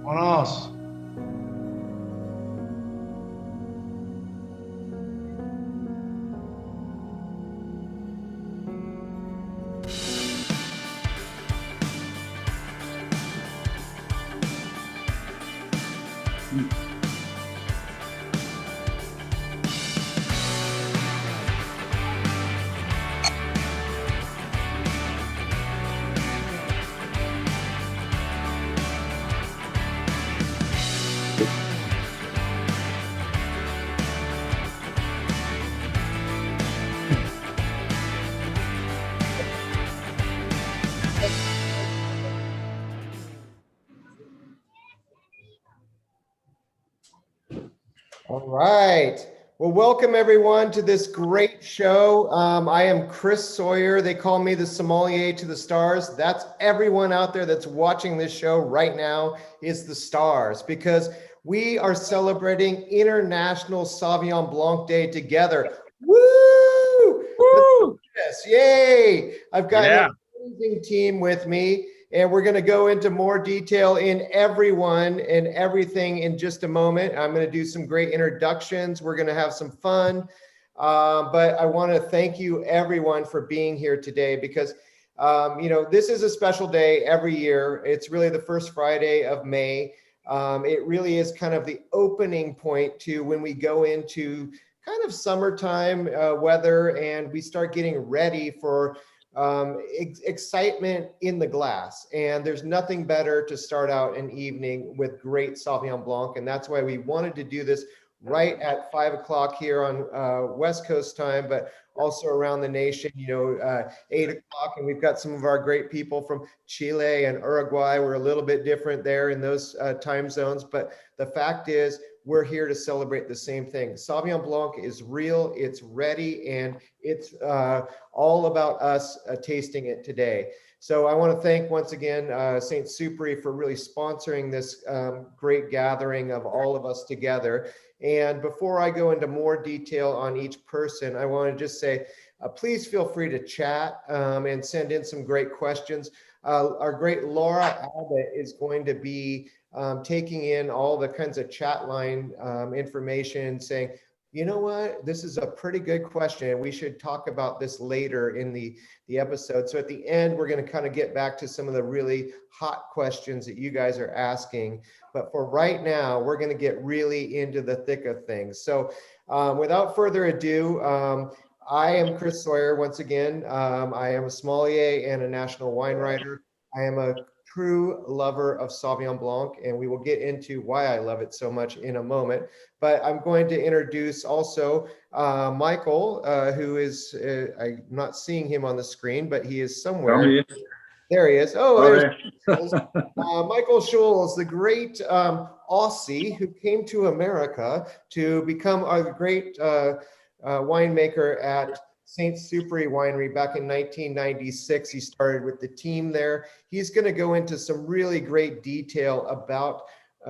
Vámonos. All right. Well, welcome everyone to this great show. I am Chris Sawyer. They call me the sommelier to the stars. That's everyone out there that's watching this show right now is the stars, because we are celebrating International Sauvignon Blanc Day together. Woo! Woo! Yes, yay! I've got Yeah. an amazing team with me, and we're going to go into more detail in everyone and everything in just a moment. I'm going to do some great introductions. We're going to have some fun. But I want to thank you everyone for being here today, because this is a special day every year. It's really the first Friday of May. It really is kind of the opening point to when we go into kind of summertime weather, and we start getting ready for excitement in the glass. And there's nothing better to start out an evening with great Sauvignon Blanc. And that's why we wanted to do this right at 5 o'clock here on West Coast time, but also around the nation, 8 o'clock. And we've got some of our great people from Chile and Uruguay. We're a little bit different there in those time zones. But the fact is, we're here to celebrate the same thing. Sauvignon Blanc is real, it's ready, and it's all about us tasting it today. So I want to thank once again St. Superi for really sponsoring this great gathering of all of us together. And before I go into more detail on each person, I want to just say, please feel free to chat and send in some great questions. Our great Laura Abbott is going to be taking in all the kinds of chat line information, saying, you know what, this is a pretty good question. We should talk about this later in the episode. So at the end, we're going to kind of get back to some of the really hot questions that you guys are asking. But for right now, we're going to get really into the thick of things. So without further ado, I am Chris Sawyer. Once again, I am a sommelier and a national wine writer. I am a true lover of Sauvignon Blanc, and we will get into why I love it so much in a moment. But I'm going to introduce also Michael, who is, I'm not seeing him on the screen, but he is somewhere. There he is. Oh, there's Michael Scholes, the great Aussie who came to America to become a great winemaker at St. Superi Winery back in 1996. He started with the team there. He's going to go into some really great detail about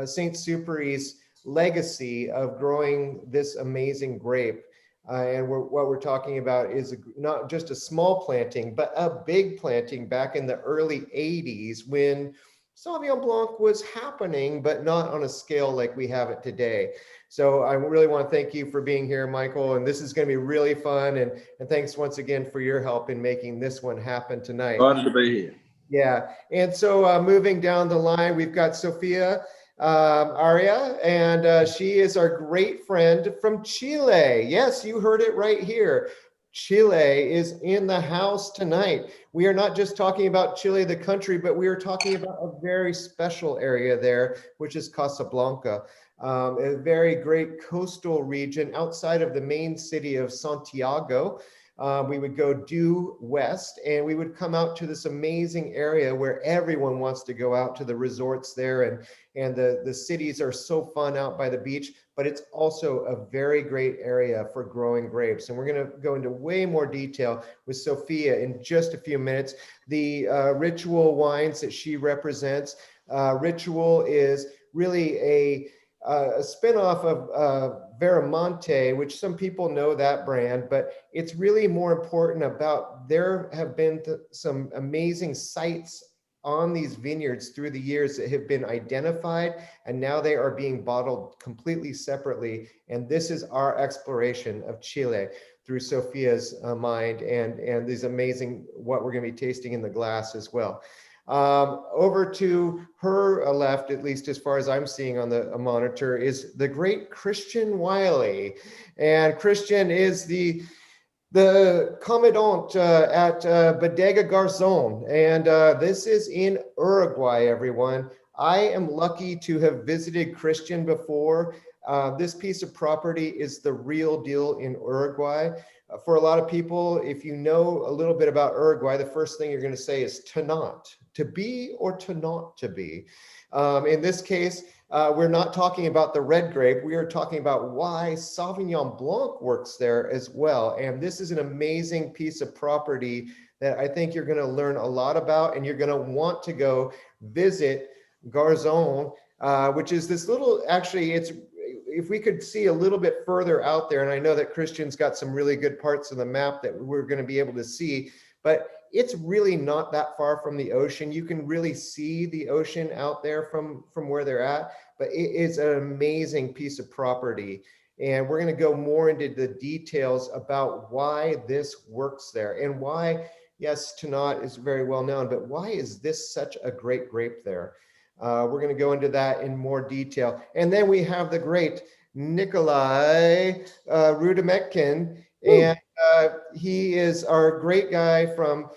St. Superi's legacy of growing this amazing grape. And what we're talking about is not just a small planting, but a big planting back in the early 80s when Sauvignon Blanc was happening, but not on a scale like we have it today. So I really want to thank you for being here, Michael, and this is going to be really fun. And thanks once again for your help in making this one happen tonight. Glad to be here. Yeah, and so moving down the line, we've got Sophia Aria, and she is our great friend from Chile. Yes, you heard it right here. Chile is in the house tonight. We are not just talking about Chile, the country, but we are talking about a very special area there, which is Casablanca. A very great coastal region outside of the main city of Santiago. We would go due west, and we would come out to this amazing area where everyone wants to go out to the resorts there, and the cities are so fun out by the beach, but it's also a very great area for growing grapes. And we're going to go into way more detail with Sophia in just a few minutes. The Ritual wines that she represents, Ritual is really a spinoff of Veramonte, which some people know that brand, but it's really more important about there have been some amazing sites on these vineyards through the years that have been identified, and now they are being bottled completely separately. And this is our exploration of Chile through Sophia's mind, and these amazing, what we're going to be tasting in the glass as well. Over to her left, at least as far as I'm seeing on the monitor, is the great Christian Wiley. And Christian is the commandant at Bodega Garzon, and this is in Uruguay, everyone. I am lucky to have visited Christian before. This piece of property is the real deal in Uruguay. For a lot of people, if you know a little bit about Uruguay, the first thing you're going to say is to not, to be or to not to be. In this case, we're not talking about the red grape. We are talking about why Sauvignon Blanc works there as well. And this is an amazing piece of property that I think you're going to learn a lot about, and you're going to want to go visit Garzon, which is this little, actually, it's, if we could see a little bit further out there, and I know that Christian's got some really good parts of the map that we're going to be able to see, but it's really not that far from the ocean. You can really see the ocean out there from where they're at, but it is an amazing piece of property. And we're going to go more into the details about why this works there, and why, yes, Tannat is very well known, but why is this such a great grape there? We're going to go into that in more detail. And then we have the great Nikolai Rudimetkin, and he is our great guy from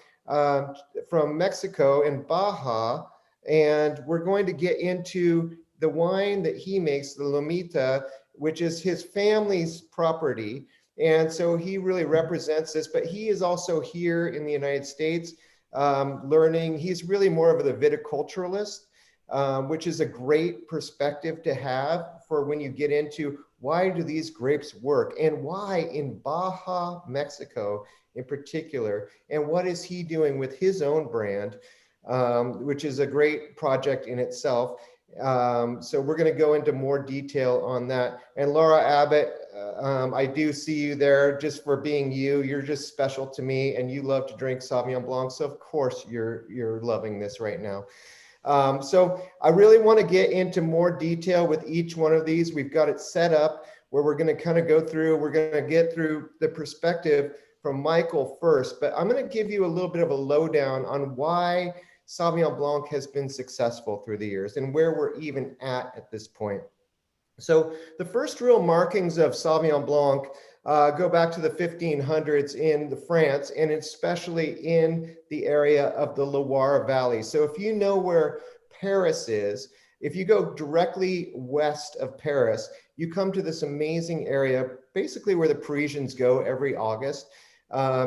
Mexico in Baja, and we're going to get into the wine that he makes, the Lomita, which is his family's property. And so he really represents this, but he is also here in the United States learning. He's really more of the viticulturalist, which is a great perspective to have for when you get into why do these grapes work, and why in Baja, Mexico in particular, and what is he doing with his own brand, which is a great project in itself. So we're going to go into more detail on that. And Laura Abbott, I do see you there just for being you. You're just special to me, and you love to drink Sauvignon Blanc, so of course you're loving this right now. So I really want to get into more detail with each one of these. We've got it set up where we're going to kind of go through, we're going to get through the perspective from Michael first, but I'm going to give you a little bit of a lowdown on why Sauvignon Blanc has been successful through the years and where we're even at this point. So the first real markings of Sauvignon Blanc go back to the 1500s in France, and especially in the area of the Loire Valley. So if you know where Paris is, if you go directly west of Paris, you come to this amazing area, basically where the Parisians go every August,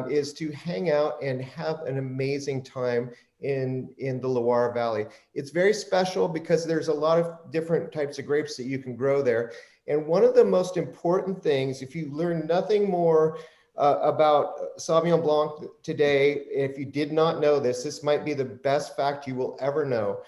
is to hang out and have an amazing time in the Loire Valley. It's very special because there's a lot of different types of grapes that you can grow there. And one of the most important things, if you learn nothing more about Sauvignon Blanc today, if you did not know this, this might be the best fact you will ever know.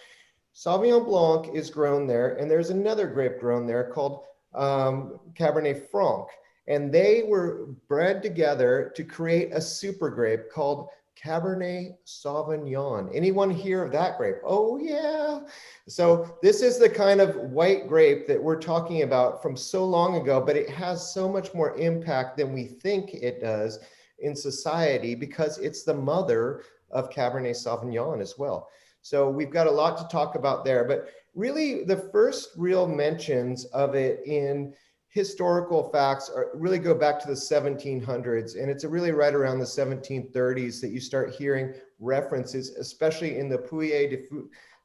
Sauvignon Blanc is grown there, and there's another grape grown there called Cabernet Franc. And they were bred together to create a super grape called Cabernet Sauvignon. Anyone hear of that grape? Oh yeah. So this is the kind of white grape that we're talking about from so long ago, but it has so much more impact than we think it does in society because it's the mother of Cabernet Sauvignon as well. So we've got a lot to talk about there, but really the first real mentions of it in historical facts really go back to the 1700s, and it's really right around the 1730s that you start hearing references, especially in the Puy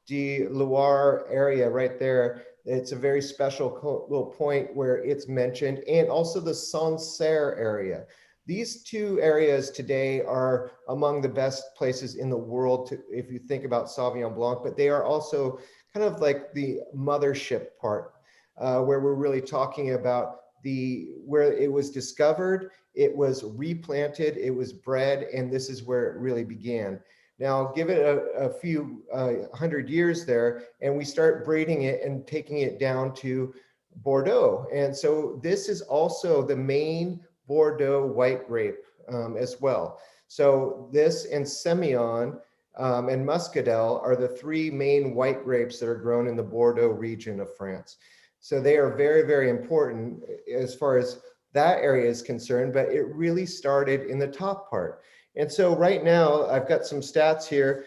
de Loire area right there. It's a very special little point where it's mentioned, and also the Sancerre area. These two areas today are among the best places in the world to, if you think about Sauvignon Blanc, but they are also kind of like the mothership part. Where we're really talking about where it was discovered, it was replanted, it was bred, and this is where it really began. Now, give it a few hundred years there, and we start breeding it and taking it down to Bordeaux. And so this is also the main Bordeaux white grape as well. So this and Semillon and Muscadel are the three main white grapes that are grown in the Bordeaux region of France. So they are very, very important as far as that area is concerned, but it really started in the top part. And so right now, I've got some stats here.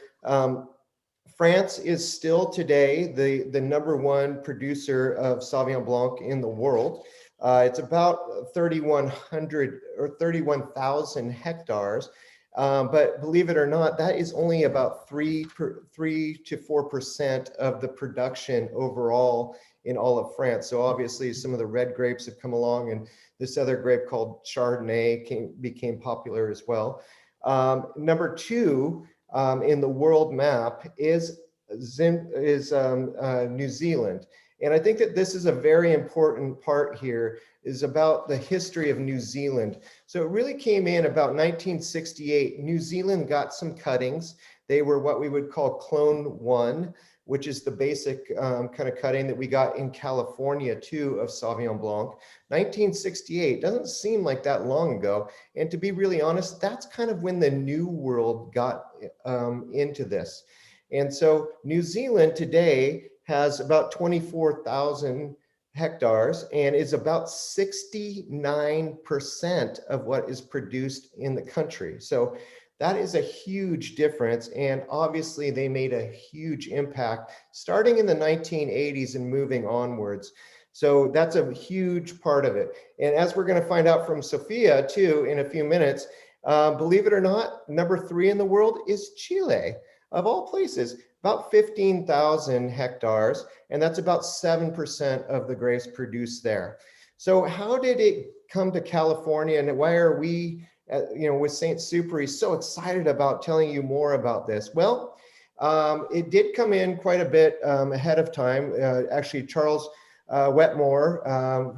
France is still today the number one producer of Sauvignon Blanc in the world. It's about 3,100 or 31,000 hectares. But believe it or not, that is only about 3 to 4% of the production overall in all of France. So obviously some of the red grapes have come along, and this other grape called Chardonnay became popular as well. Number two in the world map is New Zealand. And I think that this is a very important part here, is about the history of New Zealand. So it really came in about 1968. New Zealand got some cuttings. They were what we would call clone 1, which is the basic kind of cutting that we got in California too of Sauvignon Blanc. 1968 doesn't seem like that long ago. And to be really honest, that's kind of when the New World got into this. And so New Zealand today has about 24,000 hectares and is about 69% of what is produced in the country. So that is a huge difference. And obviously they made a huge impact starting in the 1980s and moving onwards. So that's a huge part of it. And as we're going to find out from Sophia too in a few minutes, believe it or not, number 3 in the world is Chile, of all places, about 15,000 hectares, and that's about 7% of the grapes produced there. So how did it come to California, and why are we, with St. Superi so excited about telling you more about this? Well, it did come in quite a bit ahead of time. Actually, Charles Wetmore,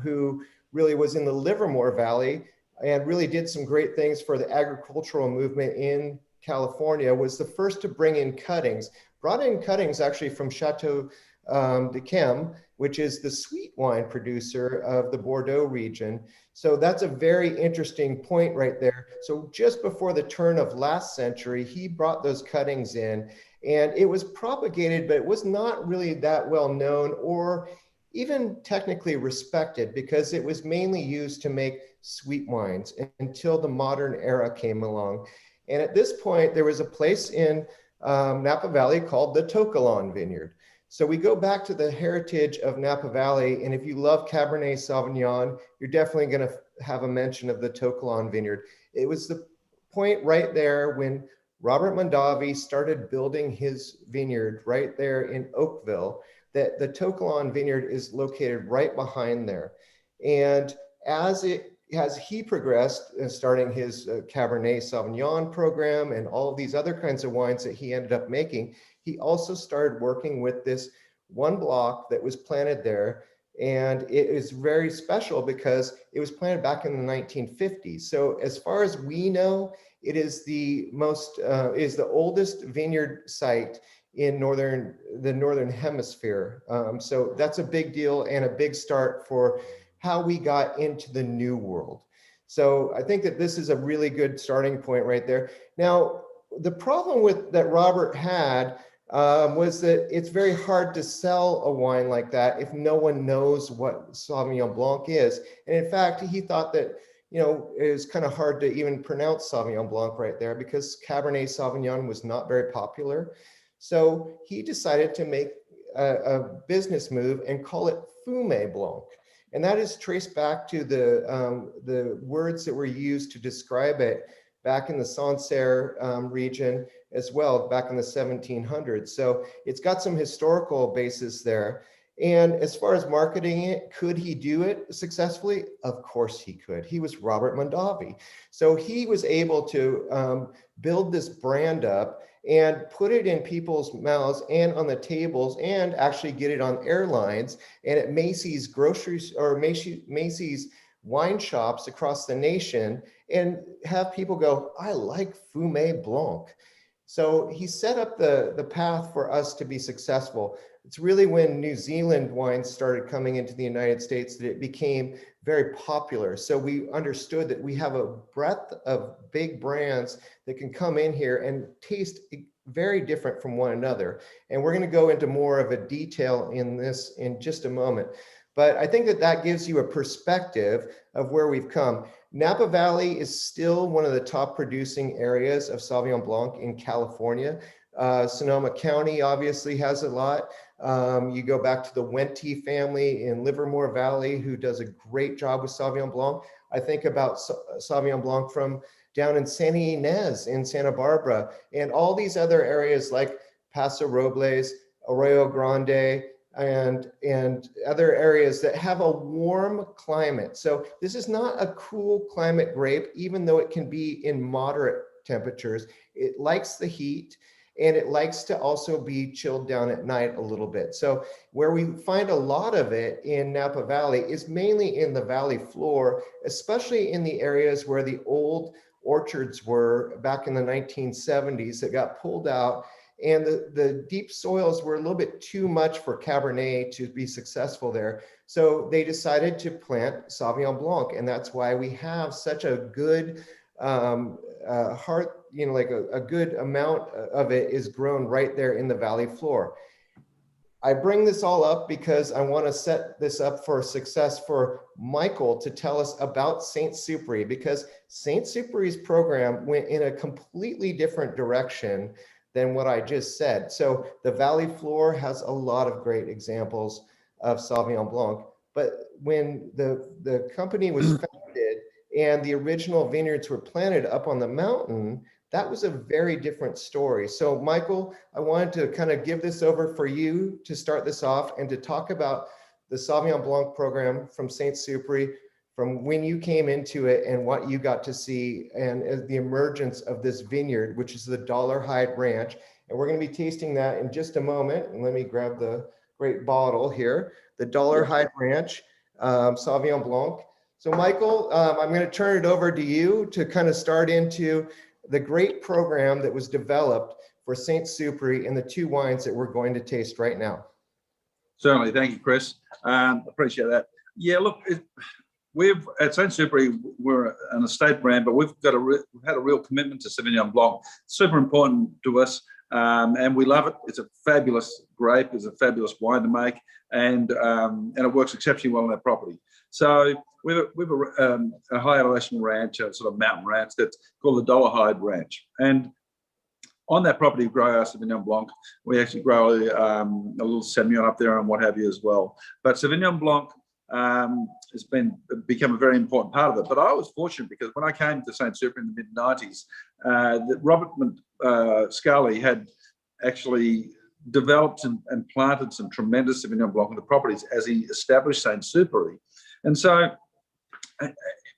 who really was in the Livermore Valley and really did some great things for the agricultural movement in California, was the first to bring in cuttings. Brought in cuttings actually from Chateau d'Yquem, which is the sweet wine producer of the Bordeaux region. So that's a very interesting point right there. So just before the turn of last century, he brought those cuttings in, and it was propagated, but it was not really that well known or even technically respected, because it was mainly used to make sweet wines until the modern era came along. And at this point, there was a place in Napa Valley called the To Kalon Vineyard. So we go back to the heritage of Napa Valley. And if you love Cabernet Sauvignon, you're definitely going to have a mention of the To Kalon Vineyard. It was the point right there when Robert Mondavi started building his vineyard right there in Oakville, that the To Kalon Vineyard is located right behind there. And as he progressed, starting his Cabernet Sauvignon program and all of these other kinds of wines that he ended up making, he also started working with this one block that was planted there. And it is very special because it was planted back in the 1950s. So as far as we know, it is the oldest vineyard site in the Northern Hemisphere. So that's a big deal and a big start for how we got into the New World. So I think that this is a really good starting point right there. Now, the problem that Robert had was that it's very hard to sell a wine like that if no one knows what Sauvignon Blanc is. And in fact, he thought that, it was kind of hard to even pronounce Sauvignon Blanc right there because Cabernet Sauvignon was not very popular. So he decided to make a business move and call it Fumé Blanc. And that is traced back to the words that were used to describe it back in the Sancerre region as well, back in the 1700s. So it's got some historical basis there. And as far as marketing it, could he do it successfully? Of course he could. He was Robert Mondavi. So he was able to build this brand up and put it in people's mouths and on the tables, and actually get it on airlines and at Macy's groceries or Macy's wine shops across the nation, and have people go, I like Fumé Blanc. So he set up the path for us to be successful. It's really when New Zealand wines started coming into the United States that it became very popular. So we understood that we have a breadth of big brands that can come in here and taste very different from one another. And we're going to go into more of a detail in this in just a moment. But I think that that gives you a perspective of where we've come. Napa Valley is still one of the top producing areas of Sauvignon Blanc in California. Sonoma County obviously has a lot. You go back to the Wente family in Livermore Valley, who does a great job with Sauvignon Blanc. I think about Sauvignon Blanc from down in Santa Ynez in Santa Barbara, and all these other areas like Paso Robles, Arroyo Grande, and other areas that have a warm climate. So this is not a cool climate grape, even though it can be in moderate temperatures. It likes the heat, and it likes to also be chilled down at night a little bit. So where we find a lot of it in Napa Valley is mainly in the valley floor, especially in the areas where the old orchards were back in the 1970s that got pulled out. And the deep soils were a little bit too much for Cabernet to be successful there. So they decided to plant Sauvignon Blanc. And that's why we have such a good like a good amount of it is grown right there in the valley floor. I bring this all up because I want to set this up for success for Michael to tell us about Saint-Supéry, because Saint-Supéry's program went in a completely different direction than what I just said. So the valley floor has a lot of great examples of Sauvignon Blanc, but when the company was founded and the original vineyards were planted up on the mountain, that was a very different story. So Michael, I wanted to kind of give this over for you to start this off and to talk about the Sauvignon Blanc program from Saint-Supéry, from when you came into it and what you got to see, and the emergence of this vineyard, which is the Dollarhide Ranch. And we're going to be tasting that in just a moment. And let me grab the great bottle here, the Dollarhide Ranch Sauvignon Blanc. So Michael, I'm going to turn it over to you to kind of start into the great program that was developed for Saint-Supéry and the two wines that we're going to taste right now. Certainly. Thank you, Chris. Appreciate that. Yeah, look, we've at Saint-Supéry, we're an estate brand, but we've had a real commitment to Sauvignon Blanc. It's super important to us, and we love it. It's a fabulous grape. It's a fabulous wine to make, and it works exceptionally well on our property. So we've a high elevation ranch, a sort of mountain ranch that's called the Dollarhide Ranch, and on that property we grow our Sauvignon Blanc. We actually grow a little Semillon up there and what have you as well. But Sauvignon Blanc has become a very important part of it. But I was fortunate because when I came to Saint-Supéry in the mid-90s, Robert Scully had actually developed and planted some tremendous Sauvignon Blanc on the properties as he established Saint-Supéry. And so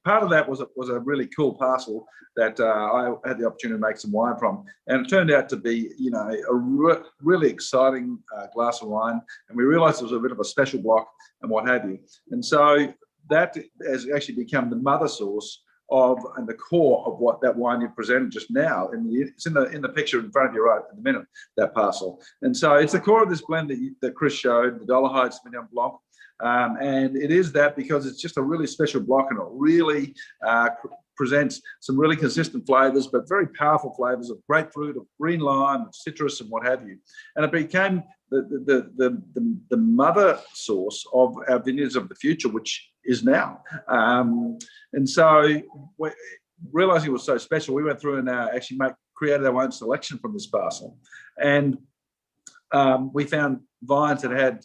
part of that was a really cool parcel that I had the opportunity to make some wine from. And it turned out to be, a really exciting glass of wine. And we realized it was a bit of a special block and what have you. And so that has actually become the mother source of and the core of what that wine you presented just now. It's in the picture in front of you right at the minute, that parcel. And so it's the core of this blend that Chris showed, the Dollarhide Sauvignon Blanc. And it is that because it's just a really special block, and it really presents some really consistent flavors, but very powerful flavors of grapefruit, of green lime, of citrus, and what have you. And it became the mother source of our vineyards of the future, which is now. And so, realizing it was so special, we went through and actually created our own selection from this parcel. And we found vines that had,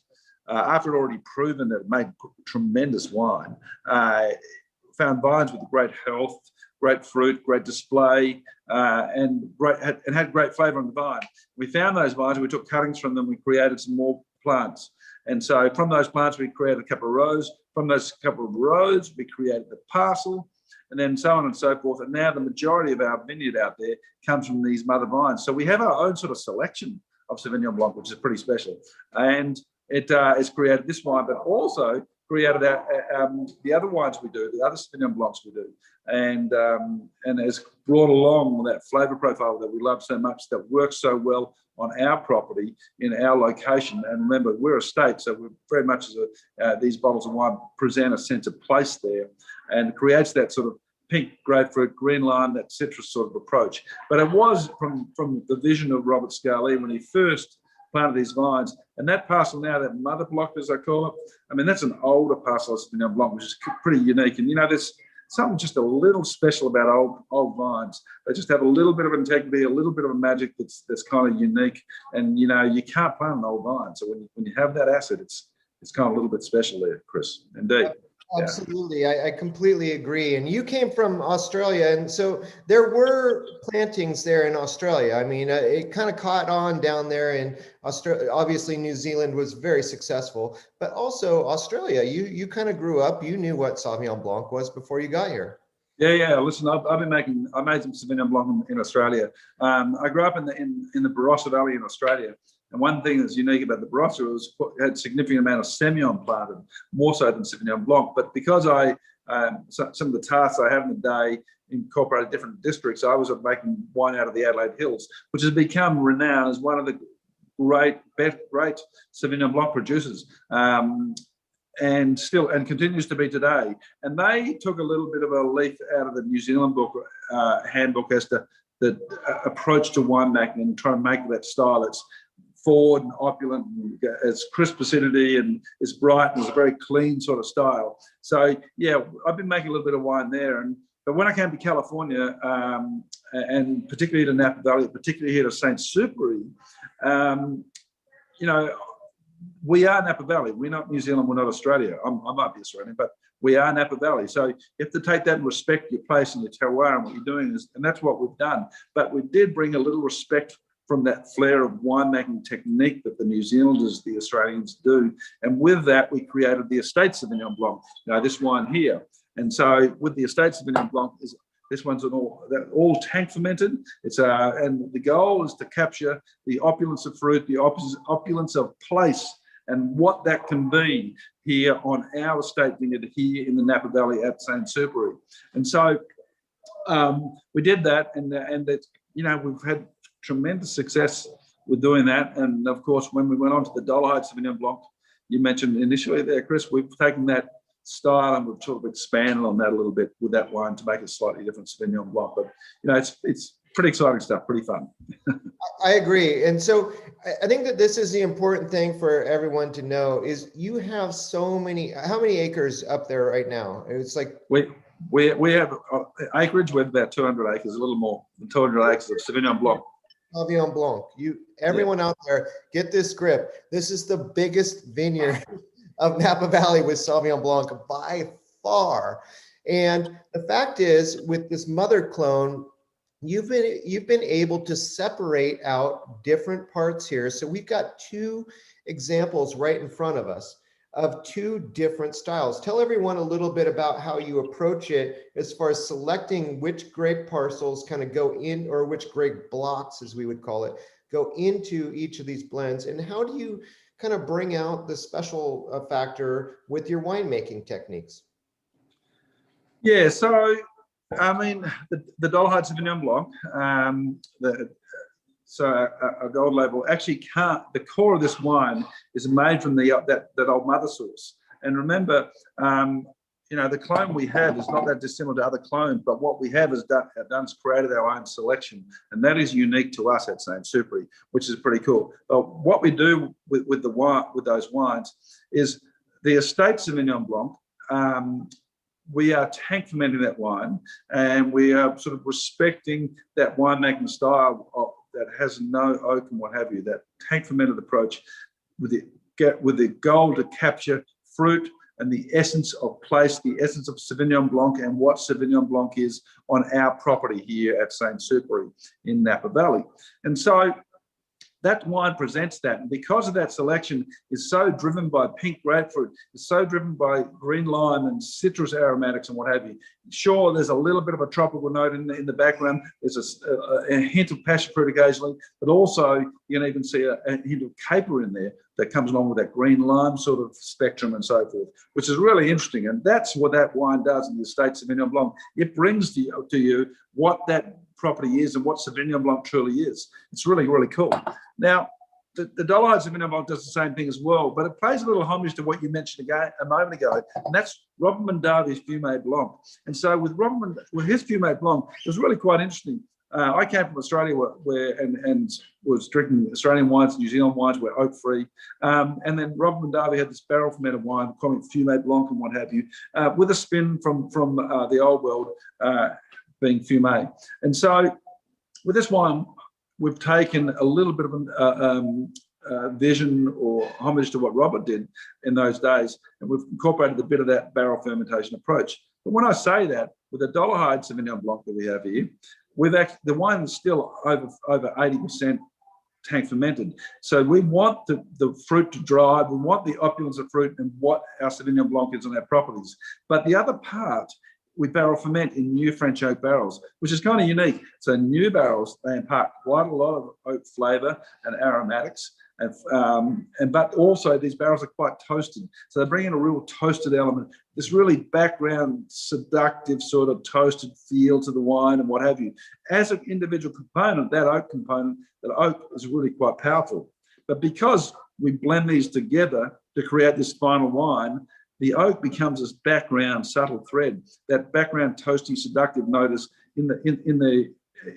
after it already proven that it made tremendous wine, found vines with great health, great fruit, great display, and had great flavour on the vine. We found those vines, we took cuttings from them, we created some more plants. And so from those plants, we created a couple of rows. From those couple of rows, we created the parcel, and then so on and so forth. And now the majority of our vineyard out there comes from these mother vines. So we have our own sort of selection of Sauvignon Blanc, which is pretty special. And it has created this wine, but also created the other wines we do, the other Sauvignon Blancs we do, and has brought along that flavour profile that we love so much, that works so well on our property in our location. And remember, we're a state, so we're very much as these bottles of wine present a sense of place there, and creates that sort of pink grapefruit, green lime, that citrus sort of approach. But it was from the vision of Robert Scarlett when he first planted these vines. And that parcel now, that mother block, as I call it, I mean, that's an older parcel of Sauvignon Blanc, which is pretty unique. And, you know, there's something just a little special about old vines. They just have a little bit of integrity, a little bit of a magic that's kind of unique. And, you know, you can't plant an old vine. So when you have that asset, it's kind of a little bit special there, Chris. Indeed. Absolutely. Yeah. I completely agree. And you came from Australia. And so there were plantings there in Australia. I mean, it kind of caught on down there in Australia. Obviously, New Zealand was very successful, but also Australia. You kind of grew up, you knew what Sauvignon Blanc was before you got here. Yeah. Listen, I made some Sauvignon Blanc in Australia. I grew up in the Barossa Valley in Australia. And one thing that's unique about the Barossa was it had a significant amount of Semillon planted, more so than Sauvignon Blanc. But because some of the tasks I have in the day incorporated different districts, I was making wine out of the Adelaide Hills, which has become renowned as one of the great Sauvignon Blanc producers. And continues to be today. And they took a little bit of a leaf out of the New Zealand book, handbook, as to the approach to winemaking and try and make that style. It's forward and opulent, and it's crisp acidity, and it's bright, and it's a very clean sort of style. So yeah, I've been making a little bit of wine there. But when I came to California, and particularly to Napa Valley, particularly here to Saint-Super, you know, we are Napa Valley. We're not New Zealand. We're not Australia. I might be Australian, but we are Napa Valley. So you have to take that and respect your place and your terroir and what you're doing, and that's what we've done. But we did bring a little respect from that flair of winemaking technique that the New Zealanders, the Australians do. And with that, we created the Estate Sauvignon Blanc. Now, this wine here. And so with the Estate Sauvignon Blanc, this one's all tank fermented. And the goal is to capture the opulence of fruit, the opulence of place, and what that can be here on our estate vineyard here in the Napa Valley at Saint-Super. And so we did that, and it's, you know, we've had tremendous success with doing that. And of course, when we went on to the Dolomite Sauvignon Blanc, you mentioned initially there, Chris, we've taken that style and we've sort of expanded on that a little bit with that wine to make it slightly different Sauvignon Blanc. But, you know, it's pretty exciting stuff, pretty fun. I agree. And so I think that this is the important thing for everyone to know is you have so many, how many acres up there right now? It's like... We have acreage with about 200 acres, a little more than 200 acres of Sauvignon Blanc. Sauvignon Blanc. Everyone out there, get this grip. This is the biggest vineyard of Napa Valley with Sauvignon Blanc by far. And the fact is, with this mother clone, you've been able to separate out different parts here. So we've got two examples right in front of us of two different styles. Tell everyone a little bit about how you approach it as far as selecting which grape parcels kind of go in, or which grape blocks, as we would call it, go into each of these blends. And how do you kind of bring out the special factor with your winemaking techniques? Yeah, so, I mean, the Dolomite Sauvignon Blanc, so a gold label actually can't. The core of this wine is made from that old mother source. And remember, you know, the clone we have is not that dissimilar to other clones, but what we have is created our own selection, and that is unique to us at Saint-Super, which is pretty cool. But what we do with those wines is the Estate Sauvignon Blanc. We are tank fermenting that wine, and we are sort of respecting that winemaking style that has no oak and what have you, that tank fermented approach with the goal to capture fruit and the essence of place, the essence of Sauvignon Blanc and what Sauvignon Blanc is on our property here at Saint-Super in Napa Valley. And so that wine presents that. And because of that selection is so driven by pink grapefruit, it's so driven by green lime and citrus aromatics and what have you. Sure, there's a little bit of a tropical note in the background. There's a hint of passion fruit occasionally, but also you can even see a hint of caper in there that comes along with that green lime sort of spectrum and so forth, which is really interesting. And that's what that wine does in the Estate Sauvignon Blanc. It brings to you what that property is and what Sauvignon Blanc truly is. It's really, really cool. Now, the Dollarhide Sauvignon Blanc does the same thing as well, but it pays a little homage to what you mentioned again a moment ago, and that's Robert Mondavi's Fumé Blanc. And so with his Fumé Blanc, it was really quite interesting. I came from Australia and was drinking Australian wines, New Zealand wines were oak free, and then Robert Mondavi had this barrel fermented wine, calling it Fumé Blanc and what have you, with a spin from the old world, being Fumé. And so with this wine, we've taken a little bit of a vision or homage to what Robert did in those days, and we've incorporated a bit of that barrel fermentation approach. But when I say that, with the Dollarhide Sauvignon Blanc that we have here, the wine is still over 80% tank fermented. So we want the fruit to drive, we want the opulence of fruit and what our Sauvignon Blanc is on our properties. But the other part, we barrel ferment in new French oak barrels, which is kind of unique. So new barrels, they impart quite a lot of oak flavour and aromatics, but also these barrels are quite toasted. So they bring in a real toasted element, this really background, seductive sort of toasted feel to the wine and what have you. As an individual component, that oak is really quite powerful. But because we blend these together to create this final wine, the oak becomes this background subtle thread. That background toasty seductive note is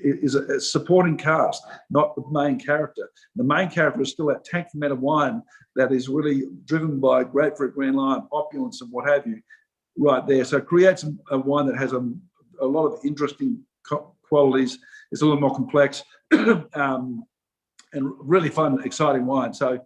is a supporting cast, not the main character. The main character is still that tank fermented wine that is really driven by grapefruit, green lime, opulence, and what have you, right there. So it creates a wine that has a lot of interesting qualities. It's a little more complex and really fun, exciting wine. So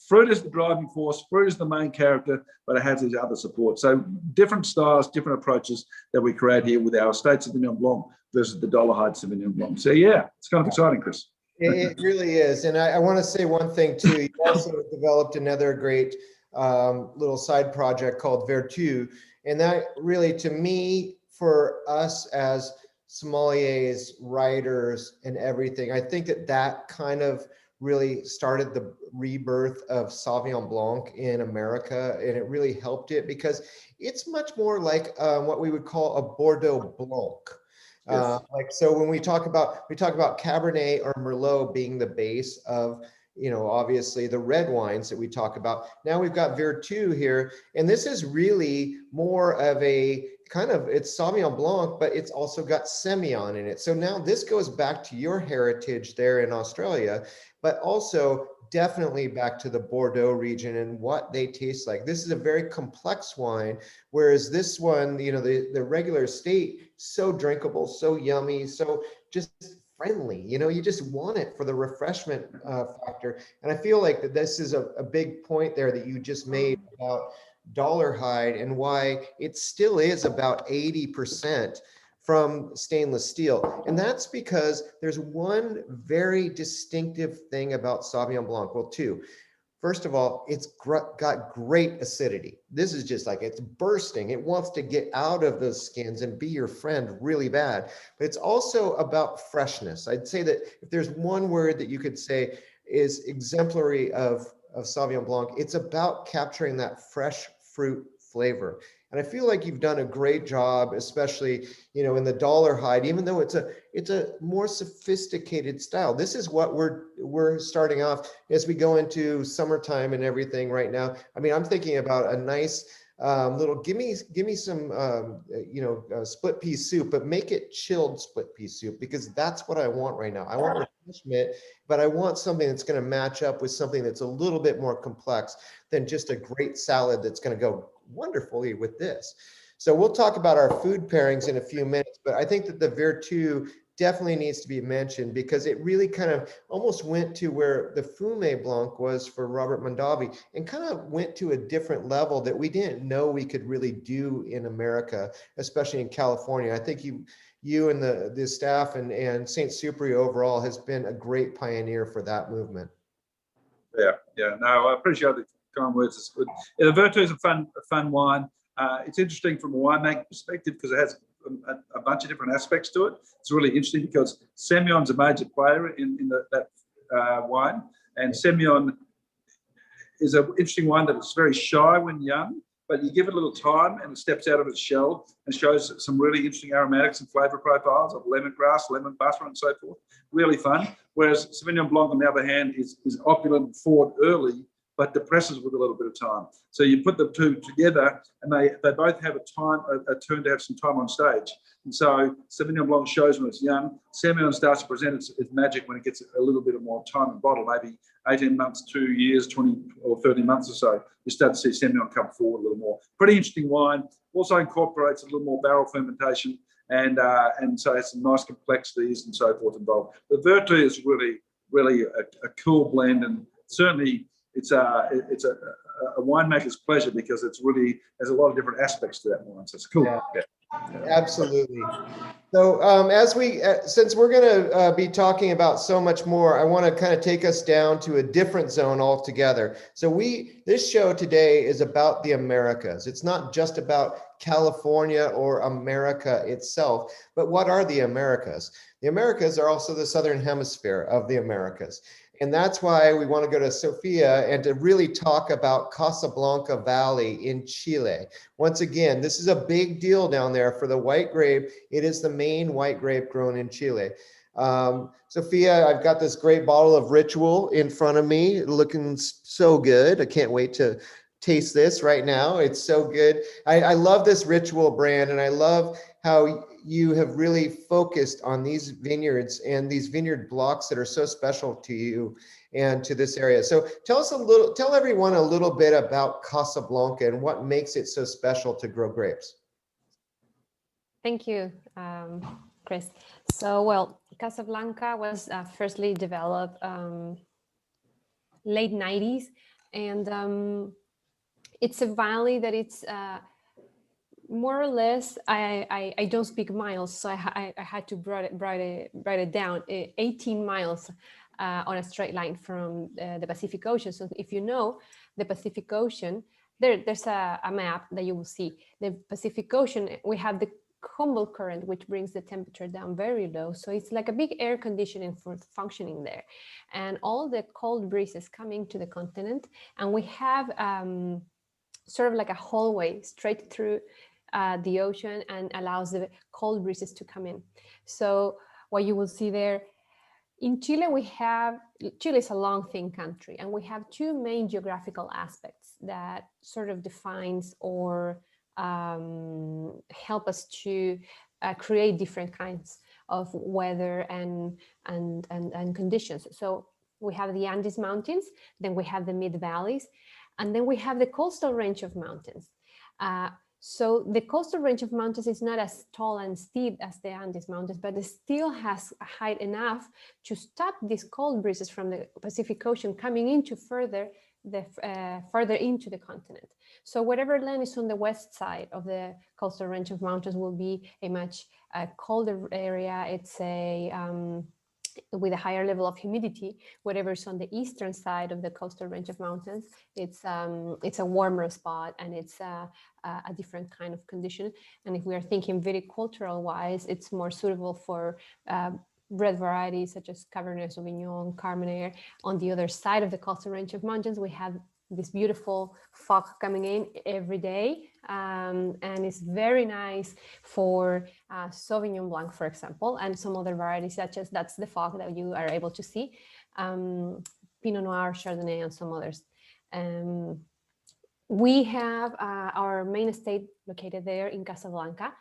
fruit is the driving force, fruit is the main character, but it has these other supports. So different styles, different approaches that we create here with our Estate Sauvignon Blanc versus the Dollarhide Sauvignon Blanc. So yeah, it's kind of exciting, Chris. It really is. And I want to say one thing too. You also developed another great little side project called Vertu. And that really, to me, for us as sommeliers, writers, and everything, I think that kind of really started the rebirth of Sauvignon Blanc in America, and it really helped it because it's much more like what we would call a Bordeaux Blanc. Yes. So when we talk about Cabernet or Merlot being the base of, obviously the red wines that we talk about. Now we've got Vertu here, and this is really more of a it's Sauvignon Blanc, but it's also got Semillon in it. So now this goes back to your heritage there in Australia, but also definitely back to the Bordeaux region and what they taste like. This is a very complex wine, whereas this one, the regular estate, so drinkable, so yummy, so just friendly. You just want it for the refreshment factor. And I feel like that this is a big point there that you just made about Dollarhide and why it still is about 80% from stainless steel. And that's because there's one very distinctive thing about Sauvignon Blanc. Well, two. First of all, it's got great acidity. This is just like, it's bursting. It wants to get out of those skins and be your friend really bad. But it's also about freshness. I'd say that if there's one word that you could say is exemplary of Sauvignon Blanc, it's about capturing that fresh fruit flavor. And I feel like you've done a great job, especially, in the Dollarhide, even though it's a more sophisticated style. This is what we're starting off as we go into summertime and everything right now. I mean, I'm thinking about a nice little, give me some, split pea soup, but make it chilled split pea soup, because that's what I want right now. I want refreshment, but I want something that's going to match up with something that's a little bit more complex than just a great salad that's going to go wonderfully with this. So we'll talk about our food pairings in a few minutes, but I think that the Vertu definitely needs to be mentioned because it really kind of almost went to where the Fumé Blanc was for Robert Mondavi and kind of went to a different level that we didn't know we could really do in America, especially in California. I think you and the staff and St. Cyprien overall has been a great pioneer for that movement. Yeah. No, I appreciate the kind words. It's good. Yeah, the Vertu is a fun wine. It's interesting from a winemaking perspective because it has a bunch of different aspects to it. It's really interesting because Semillon's a major player in that wine, and Semillon is an interesting wine that is very shy when young, but you give it a little time and it steps out of its shell and shows some really interesting aromatics and flavor profiles of lemongrass, lemon butter, and so forth. Really fun. Whereas Sauvignon Blanc, on the other hand, is opulent forward early, but depresses with a little bit of time. So you put the two together and they both have a turn to have some time on stage. And so Sauvignon Blanc shows when it's young. Semillon starts to present its magic when it gets a little bit of more time in bottle, maybe 18 months, 2 years, 20 or 30 months or so. You start to see Semillon come forward a little more. Pretty interesting wine. Also incorporates a little more barrel fermentation and so has some nice complexities and so forth involved. The Vertu is really a cool blend, and certainly it's a winemaker's pleasure because it's really has a lot of different aspects to that wine. So it's cool. Yeah. Absolutely. So since we're going to be talking about so much more, I want to kind of take us down to a different zone altogether. So this show today is about the Americas. It's not just about California or America itself, but what are the Americas? The Americas are also the Southern Hemisphere of the Americas. And that's why we want to go to Sofia and to really talk about Casablanca Valley in Chile. Once again, this is a big deal down there for the white grape. It is the main white grape grown in Chile. Sofia, I've got this great bottle of Ritual in front of me, looking so good. I can't wait to taste this right now. It's so good. I love this Ritual brand, and I love how you have really focused on these vineyards and these vineyard blocks that are so special to you and to this area. So tell everyone a little bit about Casablanca and what makes it so special to grow grapes. Thank you, Chris. So, well, Casablanca was firstly developed late 90s, and it's a valley that it's more or less, I don't speak miles, so I had to write it down. 18 miles on a straight line from the Pacific Ocean. So if you know the Pacific Ocean, there's a map that you will see. The Pacific Ocean, we have the Humboldt Current, which brings the temperature down very low. So it's like a big air conditioning for functioning there. And all the cold breezes coming to the continent. And we have sort of like a hallway straight through the ocean and allows the cold breezes to come in. So what you will see there in Chile, Chile is a long, thin country, and we have two main geographical aspects that sort of defines or help us to create different kinds of weather and conditions. So we have the Andes Mountains, then we have the mid-valleys, and then we have the coastal range of mountains. So the coastal range of mountains is not as tall and steep as the Andes Mountains, but it still has height enough to stop these cold breezes from the Pacific Ocean coming into further into the continent. So whatever land is on the west side of the coastal range of mountains will be a much colder area. It's with a higher level of humidity. Whatever is on the eastern side of the coastal range of mountains, it's a warmer spot, and it's a different kind of condition. And if we are thinking viticultural wise, it's more suitable for red varieties such as Cabernet Sauvignon, Carmenere. On the other side of the coastal range of mountains, we have this beautiful fog coming in every day, and it's very nice for Sauvignon Blanc, for example, and some other varieties such as that's the fog that you are able to see, Pinot Noir, Chardonnay, and some others. We have our main estate located there in Casablanca.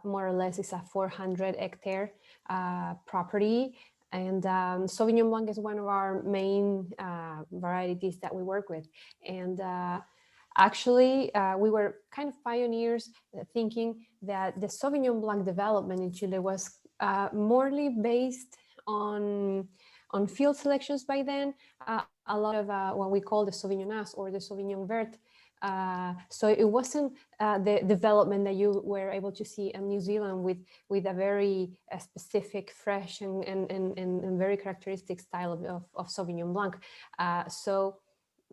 More or less, it's a 400-hectare property. And Sauvignon Blanc is one of our main varieties that we work with. And actually, we were kind of pioneers thinking that the Sauvignon Blanc development in Chile was morely based on field selections by then. A lot of what we call the Sauvignonas or the Sauvignon Vert. So it wasn't the development that you were able to see in New Zealand with a very specific, fresh and very characteristic style of Sauvignon Blanc. So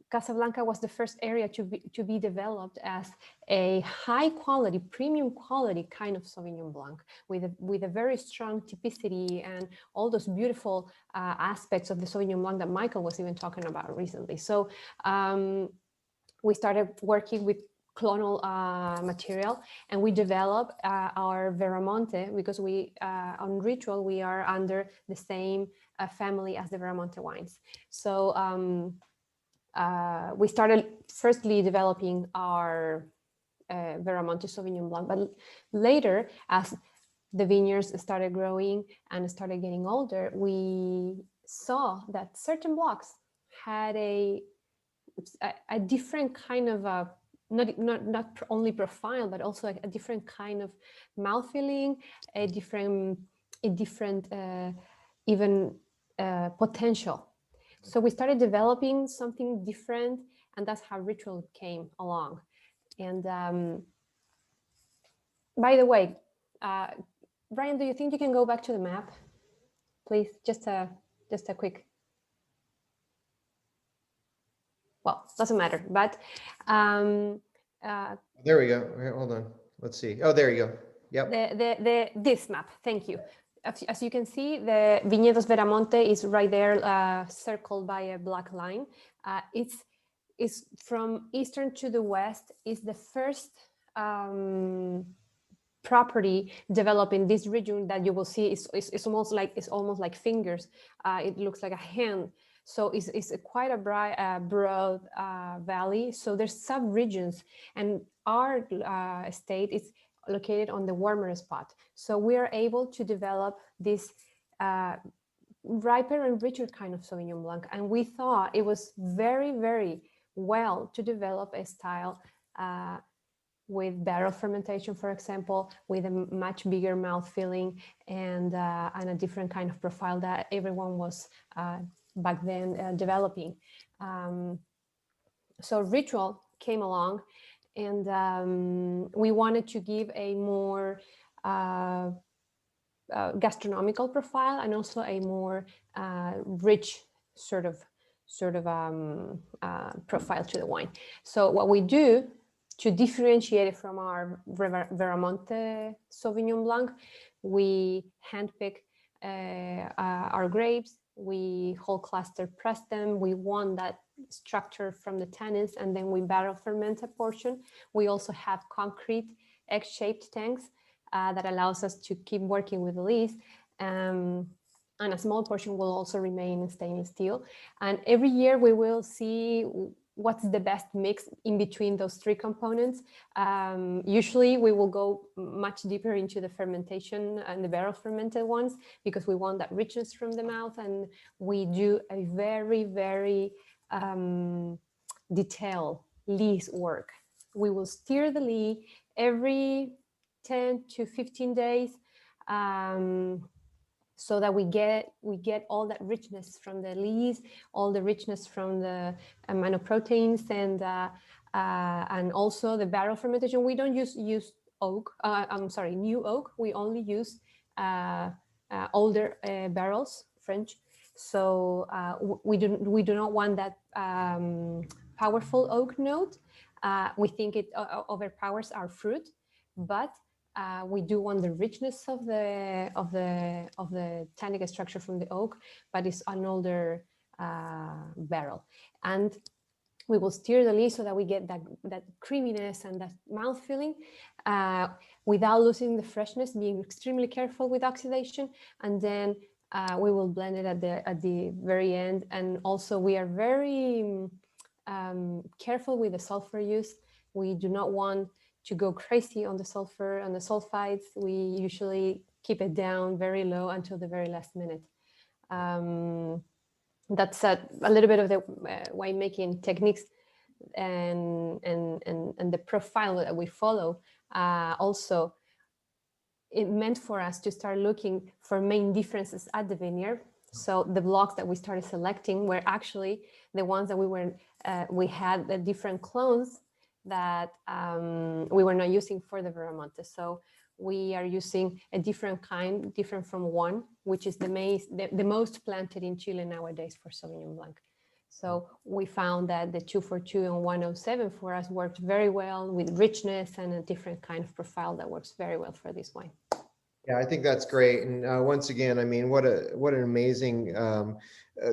Casablanca was the first area to be developed as a high quality, premium quality kind of Sauvignon Blanc with a very strong typicity and all those beautiful aspects of the Sauvignon Blanc that Michael was even talking about recently. So we started working with clonal material, and we develop our Veramonte because we on Ritual we are under the same family as the Veramonte wines. So we started firstly developing our Veramonte Sauvignon Blanc, but later, as the vineyards started growing and started getting older, we saw that certain blocks had a different kind of not only profile, but also a different kind of mouthfeeling, a different even potential. So we started developing something different, and that's how Ritual came along. And by the way, Brian, do you think you can go back to the map, please? Just a quick. Well, doesn't matter, but there we go. Okay, hold on. Let's see. Oh, there you go. Yep. This map. Thank you. As you can see, the Viñedos Veramonte is right there, circled by a black line. It's from eastern to the west. Is the first property developed in this region that you will see. It's almost like fingers. It looks like a hand. So it's quite a broad valley. So there's sub-regions, and our estate is located on the warmer spot. So we are able to develop this riper and richer kind of Sauvignon Blanc. And we thought it was very, very well to develop a style with barrel fermentation, for example, with a much bigger mouth feeling and a different kind of profile that everyone was back then developing. So Ritual came along, and we wanted to give a more gastronomical profile and also a more rich sort of profile to the wine. So what we do to differentiate it from our Veramonte Sauvignon Blanc, we handpick our grapes, we whole cluster press them, we want that structure from the tannins, and then we barrel ferment a portion. We also have concrete egg-shaped tanks that allows us to keep working with the lees. And a small portion will also remain in stainless steel. And every year we will see what's the best mix in between those three components. Usually we will go much deeper into the fermentation and the barrel fermented ones because we want that richness from the mouth, and we do a very, very detailed lees work. We will steer the lee every 10 to 15 days so that we get all that richness from the lees, all the richness from the amino proteins, and also the barrel fermentation. We don't use oak. New oak. We only use older barrels, French. So we do not want that powerful oak note. We think it overpowers our fruit, but we do want the richness of the tannic structure from the oak, but it's an older barrel. And we will steer the lee so that we get that creaminess and that mouth feeling without losing the freshness, being extremely careful with oxidation. And then we will blend it at the very end. And also we are very careful with the sulfur use. We do not want to go crazy on the sulfur and the sulfides. We usually keep it down very low until the very last minute. That's a little bit of the winemaking techniques and the profile that we follow. Also, it meant for us to start looking for main differences at the vineyard. So the blocks that we started selecting were actually the ones that we had the different clones that we were not using for the Veramonte. So we are using a different kind, different from one, which is the most planted in Chile nowadays for Sauvignon Blanc. So we found that the 242 and 107 for us worked very well with richness and a different kind of profile that works very well for this wine. Yeah, I think that's great. And once again, I mean, what an amazing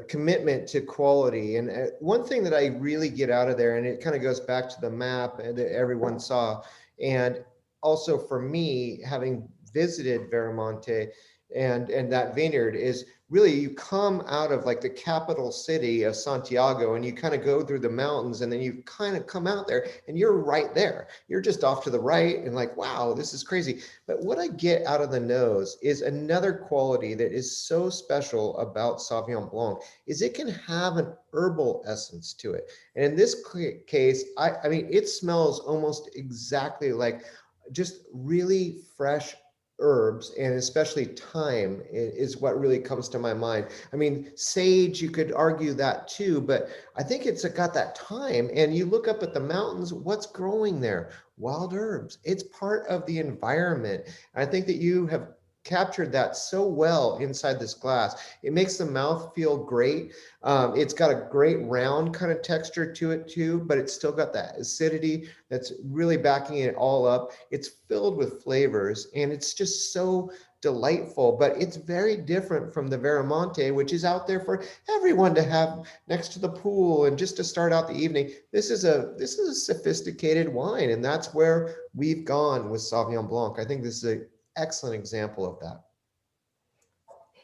commitment to quality. And one thing that I really get out of there, and it kind of goes back to the map that everyone saw, and also for me, having visited Veramonte and that vineyard, is really you come out of like the capital city of Santiago and you kind of go through the mountains and then you kind of come out there and you're right there. You're just off to the right and like, wow, this is crazy. But what I get out of the nose is another quality that is so special about Sauvignon Blanc is it can have an herbal essence to it. And in this case, I mean, it smells almost exactly like just really fresh herbs, and especially thyme is what really comes to my mind. I mean, sage, you could argue that too, but I think it's got that thyme. And you look up at the mountains, what's growing there? Wild herbs. It's part of the environment. I think that you have captured that so well inside this glass. It makes the mouth feel great. It's got a great round kind of texture to it too, but it's still got that acidity that's really backing it all up. It's filled with flavors and it's just so delightful, but it's very different from the Veramonte, which is out there for everyone to have next to the pool and just to start out the evening. This is a sophisticated wine, and that's where we've gone with Sauvignon Blanc. I think this is an excellent example of that.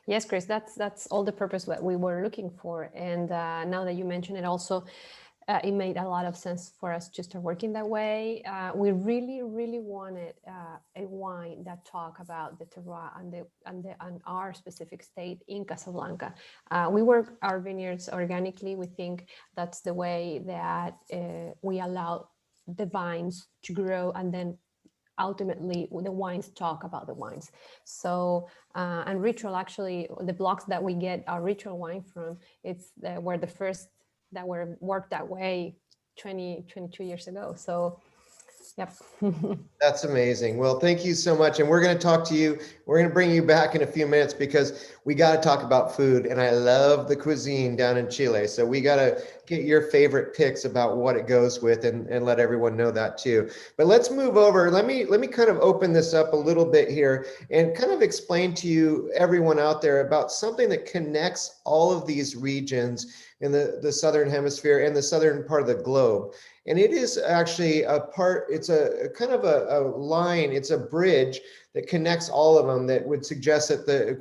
Yes, Chris, that's all the purpose that we were looking for. And now that you mention it also, it made a lot of sense for us to start working that way. We really, really wanted a wine that talk about the terroir and our specific state in Casablanca. We work our vineyards organically. We think that's the way that we allow the vines to grow, and then ultimately the wines talk about the wines. So and ritual, actually the blocks that we get our ritual wine from, were the first that were worked that way 22 years ago. So yep. That's amazing. Well, thank you so much. And we're going to talk to you. We're going to bring you back in a few minutes because we got to talk about food. And I love the cuisine down in Chile. So we got to get your favorite picks about what it goes with and let everyone know that too. But let's move over. Let me kind of open this up a little bit here and kind of explain to you, everyone out there, about something that connects all of these regions in the Southern Hemisphere and the southern part of the globe. And it is actually it's a kind of a line, it's a bridge that connects all of them that would suggest that the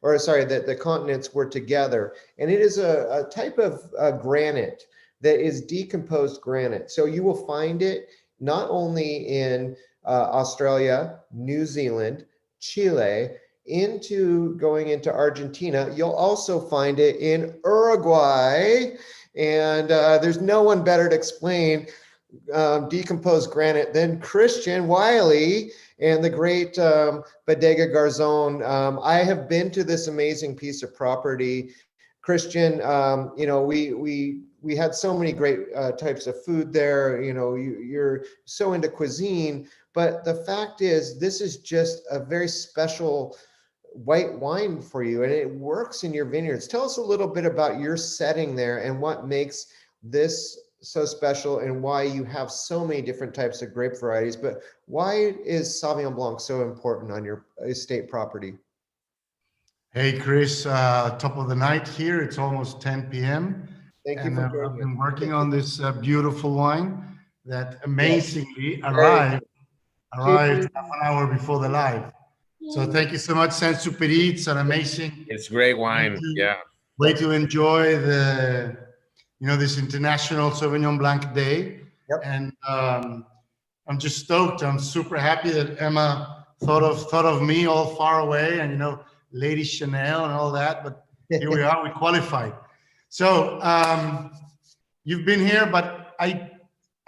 that the continents were together. And it is a type of granite that is decomposed granite. So you will find it not only in Australia, New Zealand, Chile, going into Argentina. You'll also find it in Uruguay. And there's no one better to explain decomposed granite than Christian Wiley and the great Bodega Garzon. I have been to this amazing piece of property. Christian, we had so many great types of food there. You know, you're so into cuisine, but the fact is, this is just a very special white wine for you, and it works in your vineyards. Tell us a little bit about your setting there and what makes this so special and why you have so many different types of grape varieties. But why is Sauvignon Blanc so important on your estate property? Hey, Chris, top of the night here. It's almost 10 p.m. Thank you for joining I've been us. working on this beautiful wine that amazingly arrived half an hour before the live. So thank you so much, Saint-Supéry. It's an amazing. It's great wine. Way to enjoy this International Sauvignon Blanc Day. Yep. And I'm just stoked. I'm super happy that Emma thought of me all far away, and Lady Chanel and all that. But here we are. We qualified. So you've been here, but I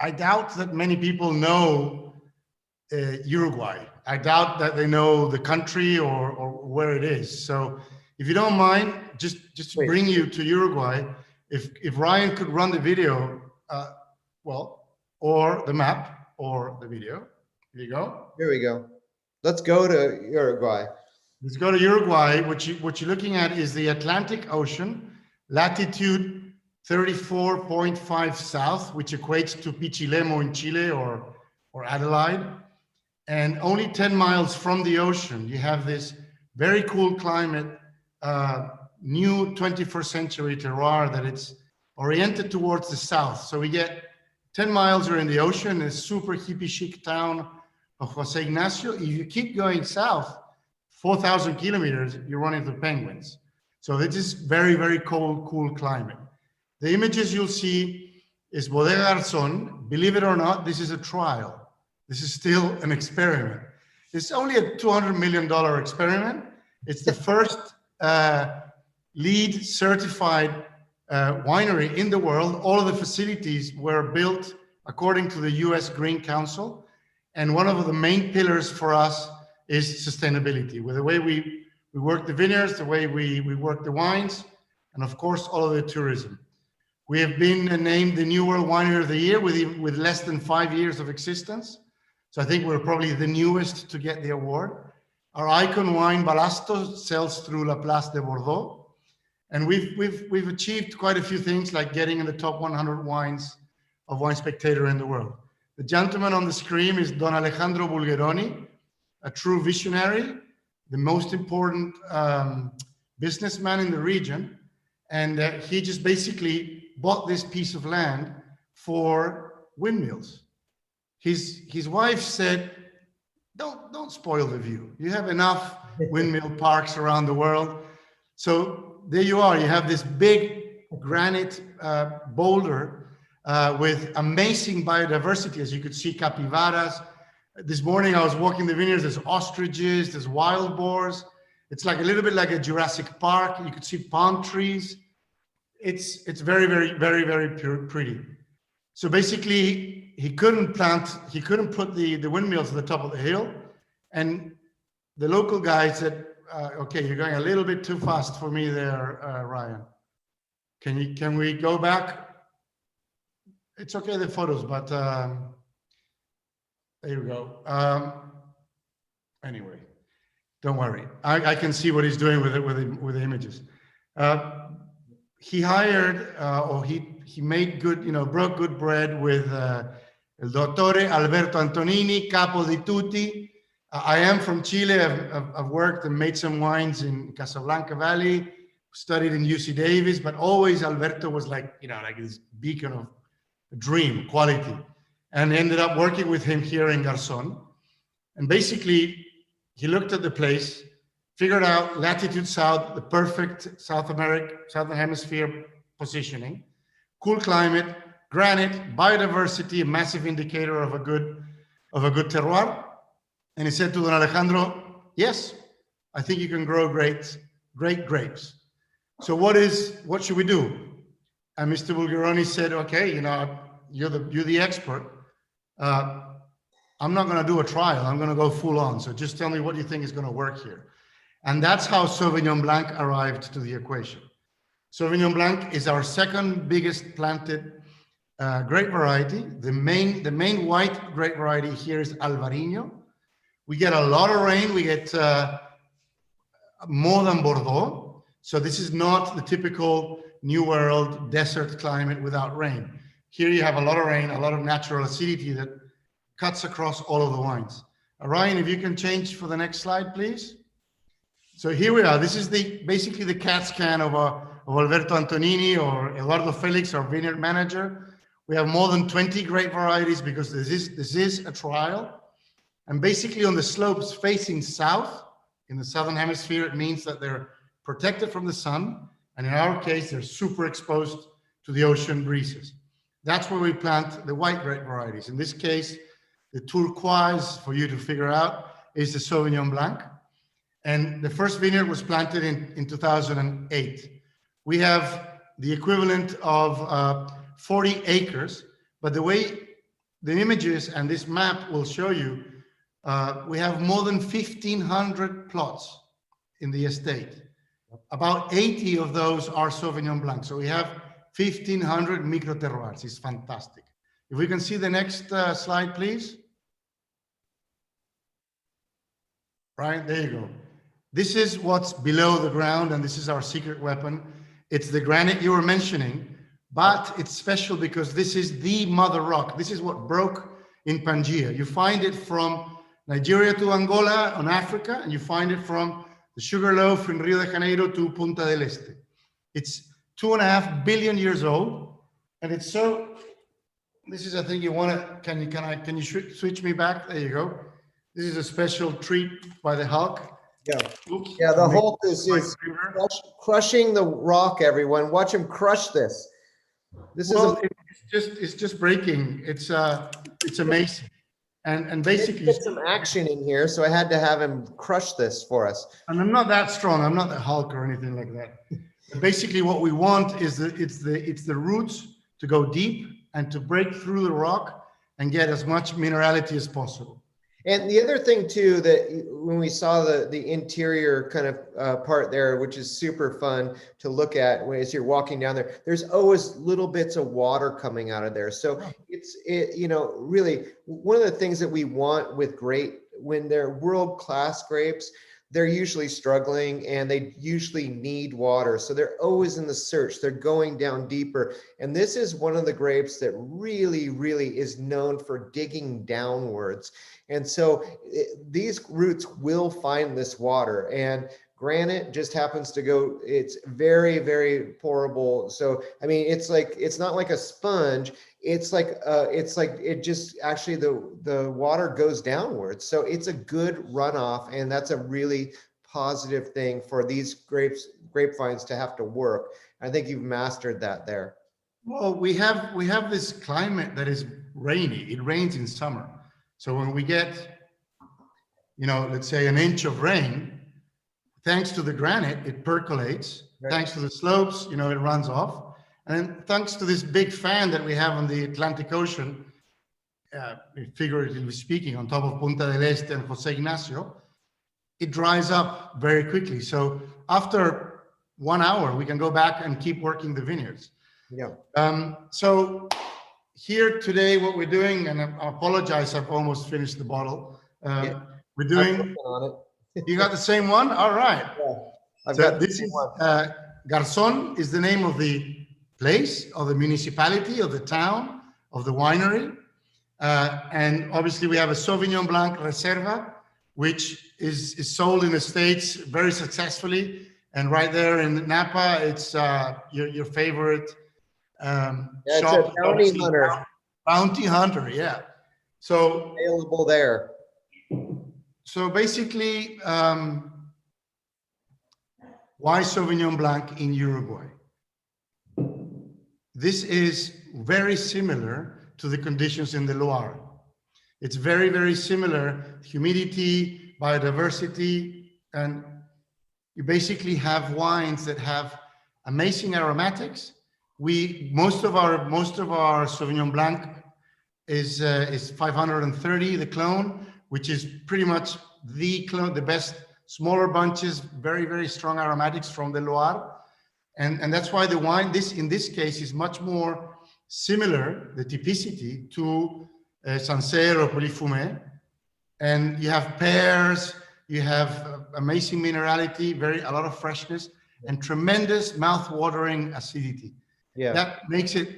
doubt that many people know Uruguay. I doubt that they know the country or where it is. So if you don't mind, just to bring you to Uruguay, if Ryan could run the video, or the map or the video. Here you go. Here we go. Let's go to Uruguay. Let's go to Uruguay. What you're looking at is the Atlantic Ocean, latitude 34.5 south, which equates to Pichilemu in Chile or Adelaide. And only 10 miles from the ocean, you have this very cool climate, new 21st century terroir that it's oriented towards the south. So we get 10 miles are in the ocean, a super hippie chic town of Jose Ignacio. If you keep going south, 4,000 kilometers, you run into penguins. So this is very, very cold, cool climate. The images you'll see is Bodega Garzón. Believe it or not, this is a trial. This is still an experiment. It's only a $200 million experiment. It's the first LEED certified winery in the world. All of the facilities were built according to the US Green Council. And one of the main pillars for us is sustainability, with the way we work the vineyards, the way we work the wines, and of course, all of the tourism. We have been named the New World Winery of the Year with less than 5 years of existence. So I think we're probably the newest to get the award. Our icon wine, Balasto, sells through La Place de Bordeaux. And we've achieved quite a few things, like getting in the top 100 wines of Wine Spectator in the world. The gentleman on the screen is Don Alejandro Bulgeroni, a true visionary, the most important businessman in the region. And he just basically bought this piece of land for windmills. His wife said, don't spoil the view. You have enough windmill parks around the world. So there you are. You have this big granite boulder with amazing biodiversity. As you could see, capybaras. This morning I was walking the vineyards. There's ostriches, there's wild boars. It's like a little bit like a Jurassic Park. You could see palm trees. It's very, very, very, very pretty. So basically, he couldn't put the windmills at the top of the hill. And the local guy said, okay, you're going a little bit too fast for me there, Ryan. Can we go back? It's okay, the photos, but there you go. Anyway, don't worry. I can see what he's doing with the images. He hired, or he made good, broke good bread with El Dottore Alberto Antonini, Capo di Tutti. I am from Chile. I've worked and made some wines in Casablanca Valley, studied in UC Davis, but always Alberto was like this beacon of dream quality, and ended up working with him here in Garzón. And basically, he looked at the place, figured out latitude south, the perfect Southern Hemisphere positioning, cool climate, granite, biodiversity, a massive indicator of a good terroir. And he said to Don Alejandro, yes, I think you can grow great grapes. So what should we do? And Mr. Bulgeroni said, okay, you're the expert. I'm not going to do a trial. I'm going to go full on. So just tell me what you think is going to work here. And that's how Sauvignon Blanc arrived to the equation. Sauvignon Blanc is our second biggest planted grape variety. The main white grape variety here is Alvarinho. We get a lot of rain. We get more than Bordeaux. So this is not the typical New World desert climate without rain. Here you have a lot of rain, a lot of natural acidity that cuts across all of the wines. Ryan, if you can change for the next slide, please. So here we are. This is basically the CAT scan of Alberto Antonini or Eduardo Felix, our vineyard manager. We have more than 20 grape varieties because this is a trial. And basically on the slopes facing south, in the Southern Hemisphere, it means that they're protected from the sun. And in our case, they're super exposed to the ocean breezes. That's where we plant the white grape varieties. In this case, the turquoise, for you to figure out, is the Sauvignon Blanc. And the first vineyard was planted in 2008. We have the equivalent of 40 acres, but the way the images and this map will show you, we have more than 1,500 plots in the estate. About 80 of those are Sauvignon Blanc. So we have 1,500 micro terroirs. It's fantastic. If we can see the next slide, please. Right, there you go. This is what's below the ground, and this is our secret weapon. It's the granite you were mentioning, but it's special because this is the mother rock. This is what broke in Pangea. You find it from Nigeria to Angola on Africa, and you find it from the Sugarloaf in Rio de Janeiro to Punta del Este. It's 2.5 billion years old, and it's so. This is a thing you want to. Can you switch me back? There you go. This is a special treat by the Hulk. Yeah. Oops. Yeah, the Hulk is crushing the rock, everyone. Watch him crush this. This Well, is it's just breaking. It's amazing. And basically get some action in here, so I had to have him crush this for us. And I'm not that strong. I'm not the Hulk or anything like that. But basically what we want is it's the roots to go deep and to break through the rock and get as much minerality as possible. And the other thing too, that when we saw the interior kind of part there, which is super fun to look at as you're walking down there, there's always little bits of water coming out of there. So you know, really one of the things that we want with when they're world-class grapes, they're usually struggling and they usually need water. So they're always in the search. They're going down deeper. And this is one of the grapes that really, really is known for digging downwards. And so these roots will find this water, and granite just happens to go, it's very, very pourable. So, I mean, it's not like a sponge. It's like it just actually the water goes downwards. So it's a good runoff, and that's a really positive thing for these grapevines to have to work. I think you've mastered that there. Well, we have this climate that is rainy. It rains in summer. So when we get, you know, let's say an inch of rain, thanks to the granite, it percolates. Right. Thanks to the slopes, you know, it runs off. And then thanks to this big fan that we have on the Atlantic Ocean, figuratively speaking, on top of Punta del Este and Jose Ignacio, it dries up very quickly. So after 1 hour, we can go back and keep working the vineyards. Yeah. So here today, what we're doing, and I apologize, I've almost finished the bottle. We're doing. On it. You got the same one? All right. Yeah, I've so got this is Garzon is the name of the place, of the municipality, of the town, of the winery. And obviously we have a Sauvignon Blanc Reserva, which is sold in the States very successfully. And right there in Napa, it's your favorite yeah, shop. It's a bounty hunter. Bounty hunter, yeah. So available there. So basically, why Sauvignon Blanc in Uruguay? This is very similar to the conditions in the Loire. It's very, very similar, humidity, biodiversity, and you basically have wines that have amazing aromatics. Most of our Sauvignon Blanc is 530, the clone, which is pretty much the clone, the best smaller bunches, very, very strong aromatics from the Loire. And that's why the wine, in this case, is much more similar, the typicity, to Sancerre or Polyfumé. And you have pears, you have amazing minerality, a lot of freshness, and tremendous mouth-watering acidity. Yeah, that makes it.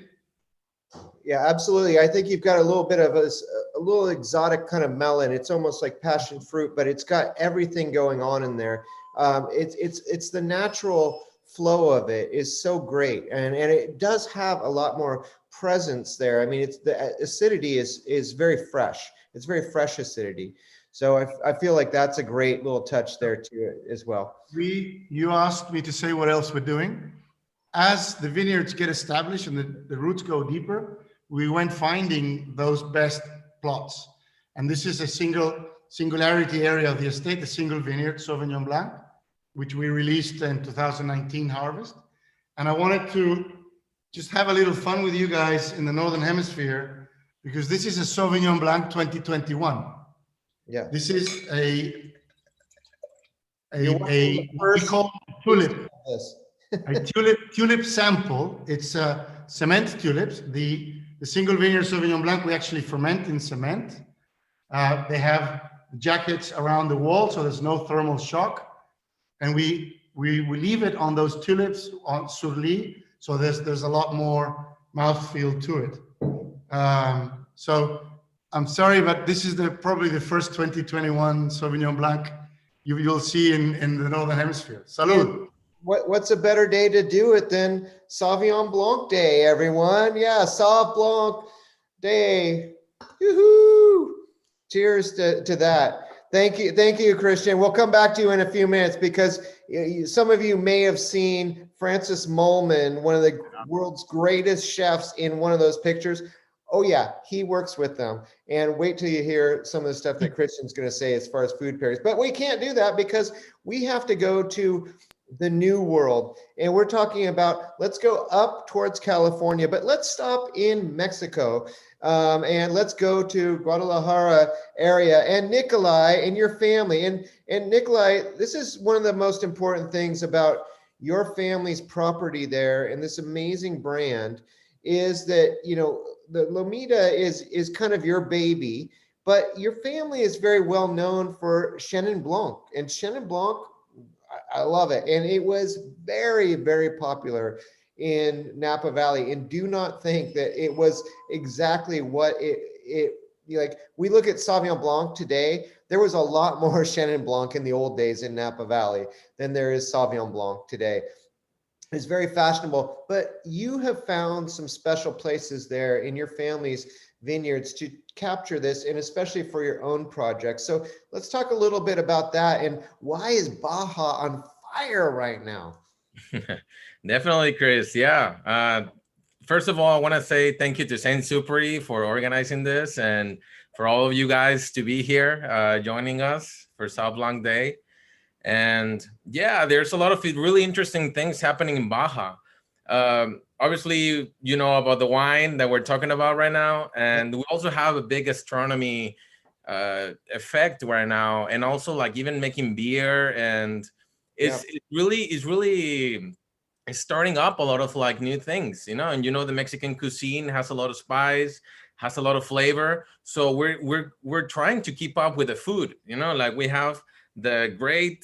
Yeah, absolutely. I think you've got a little bit of a little exotic kind of melon. It's almost like passion fruit, but it's got everything going on in there. It's the natural flow of it is so great, and it does have a lot more presence there. I mean, it's the acidity is very fresh. It's very fresh acidity. So I feel like that's a great little touch there too as well. You asked me to say what else we're doing. As the vineyards get established and the roots go deeper, we went finding those best plots. And this is a singularity area of the estate, the single vineyard Sauvignon Blanc, which we released in 2019 harvest. And I wanted to just have a little fun with you guys in the Northern Hemisphere, because this is a Sauvignon Blanc 2021. Yeah. This is we call tulip. Yes. A tulip sample. It's cement tulips. The single vineyard Sauvignon Blanc we actually ferment in cement. They have jackets around the wall, so there's no thermal shock, and we leave it on those tulips on sur lit, so there's a lot more mouthfeel to it. So I'm sorry, but this is probably the first 2021 Sauvignon Blanc you'll see in the Northern Hemisphere. Salud. What's a better day to do it than Sauvignon Blanc Day, everyone? Yeah, Sauv Blanc Day. Yoo-hoo! Cheers to that. Thank you, Christian. We'll come back to you in a few minutes because some of you may have seen Francis Mullman, one of the world's greatest chefs, in one of those pictures. Oh yeah, he works with them. And wait till you hear some of the stuff that Christian's going to say as far as food pairings. But we can't do that because we have to go to the new world. And we're talking about, let's go up towards California, but let's stop in Mexico. And let's go to Guadalajara area, and Nikolai and your family. And Nikolai, this is one of the most important things about your family's property there and this amazing brand is that, you know, the Lomita is kind of your baby, but your family is very well known for Chenin Blanc. And Chenin Blanc, I love it. And it was very, very popular in Napa Valley. And do not think that it was exactly what it like. We look at Sauvignon Blanc today, there was a lot more Chenin Blanc in the old days in Napa Valley than there is Sauvignon Blanc today. It's very fashionable, but you have found some special places there in your family's vineyards to capture this, and especially for your own projects. So let's talk a little bit about that, and why is Baja on fire right now? Definitely, Chris. Yeah. First of all, I want to say thank you to Saint-Supéry for organizing this and for all of you guys to be here joining us for Sauv Blanc Day. And yeah, there's a lot of really interesting things happening in Baja. Obviously, you know about the wine that we're talking about right now. And we also have a big gastronomy effect right now. And also like even making beer. And it's really starting up a lot of like new things, you know, and you know, the Mexican cuisine has a lot of spice, has a lot of flavor. So we're trying to keep up with the food, you know, like we have the great,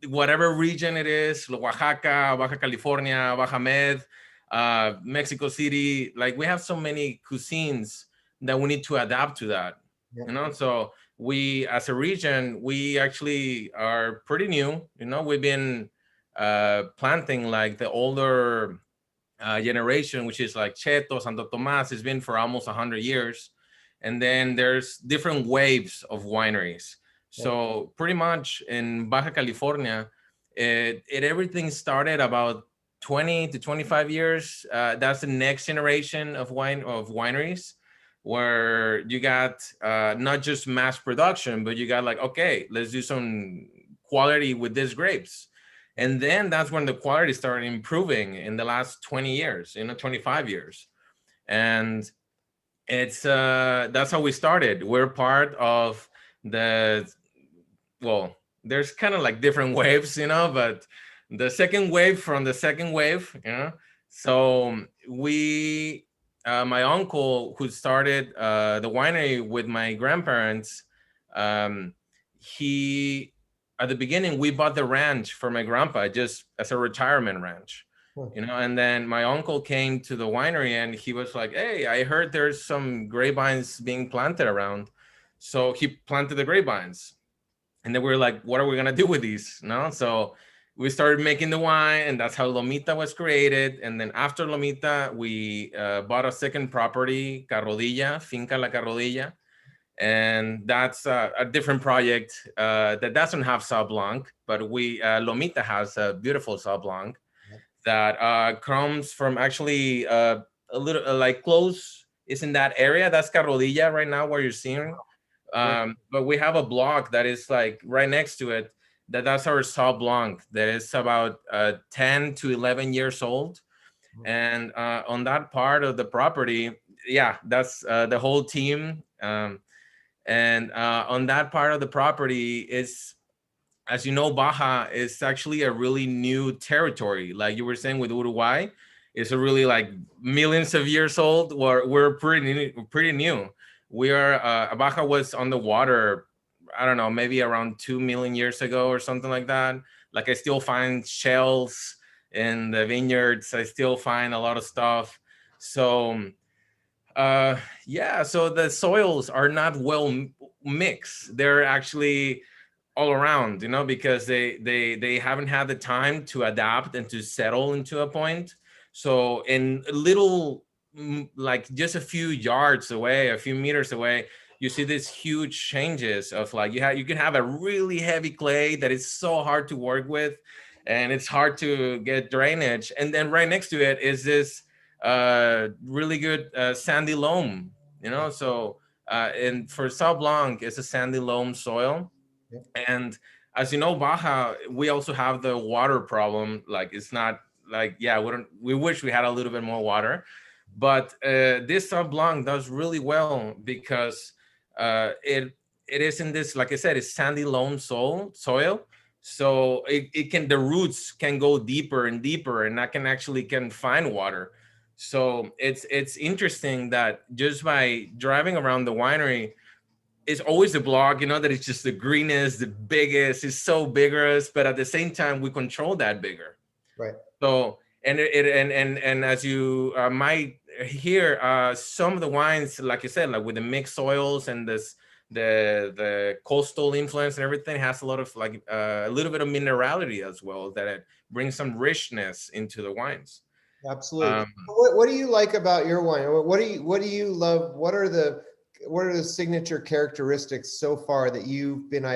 whatever region it is, Oaxaca, Baja California, Baja Med, Mexico City, like we have so many cuisines that we need to adapt to that, you know? So we, as a region, we actually are pretty new, you know, we've been planting like the older generation, which is like Cheto, Santo Tomas, it's been for almost 100 years. And then there's different waves of wineries. So pretty much in Baja California, everything started about 20 to 25 years. That's the next generation of wineries, where you got not just mass production, but you got like, okay, let's do some quality with these grapes. And then that's when the quality started improving in the last 20 years, you know, 25 years. And it's that's how we started. We're part of well, there's kind of like different waves, you know, but the second wave from the second wave, you know. So we, my uncle who started the winery with my grandparents, he, at the beginning, we bought the ranch for my grandpa just as a retirement ranch, you know, and then my uncle came to the winery and he was like, hey, I heard there's some grapevines being planted around. So he planted the grapevines. And then we were like, what are we going to do with these? No? So we started making the wine, and that's how Lomita was created. And then after Lomita, we bought a second property, Carrodilla, Finca La Carrodilla. And that's a different project that doesn't have Sauv Blanc, but Lomita has a beautiful Sauv Blanc that comes from actually a little like close, is in that area. That's Carrodilla right now where you're seeing. But we have a block that is like right next to it. That's our Sauv Blanc that is about 10 to 11 years old. And on that part of the property, yeah, that's the whole team. And on that part of the property is, as you know, Baja is actually a really new territory. Like you were saying with Uruguay, it's a really like millions of years old. We're pretty new. We are, Baja was on the water, I don't know, maybe around 2 million years ago or something like that. Like I still find shells in the vineyards. I still find a lot of stuff. So Yeah, so the soils are not well mixed. They're actually all around, you know, because they haven't had the time to adapt and to settle into a point. So in a little, like just a few yards away, a few meters away, you see these huge changes of like you can have a really heavy clay that is so hard to work with, and it's hard to get drainage. And then right next to it is this really good sandy loam, you know. So and for Sauv Blanc, it's a sandy loam soil. And as you know, Baja, we also have the water problem. Like it's not like, yeah, we wish we had a little bit more water, but this Sauv Blanc does really well because it is in this, like I said, it's sandy loam soil. So the roots can go deeper and deeper, and that can find water. So it's interesting that just by driving around the winery, it's always the block, you know, that it's just the greenest, the biggest, it's so vigorous, but at the same time, we control that bigger. Right. So, and as you might hear, some of the wines, like you said, like with the mixed soils and the coastal influence and everything, has a lot of like a little bit of minerality as well, that it brings some richness into the wines. Absolutely. What do you like about your wine? What do you love? What are the signature characteristics so far that you've been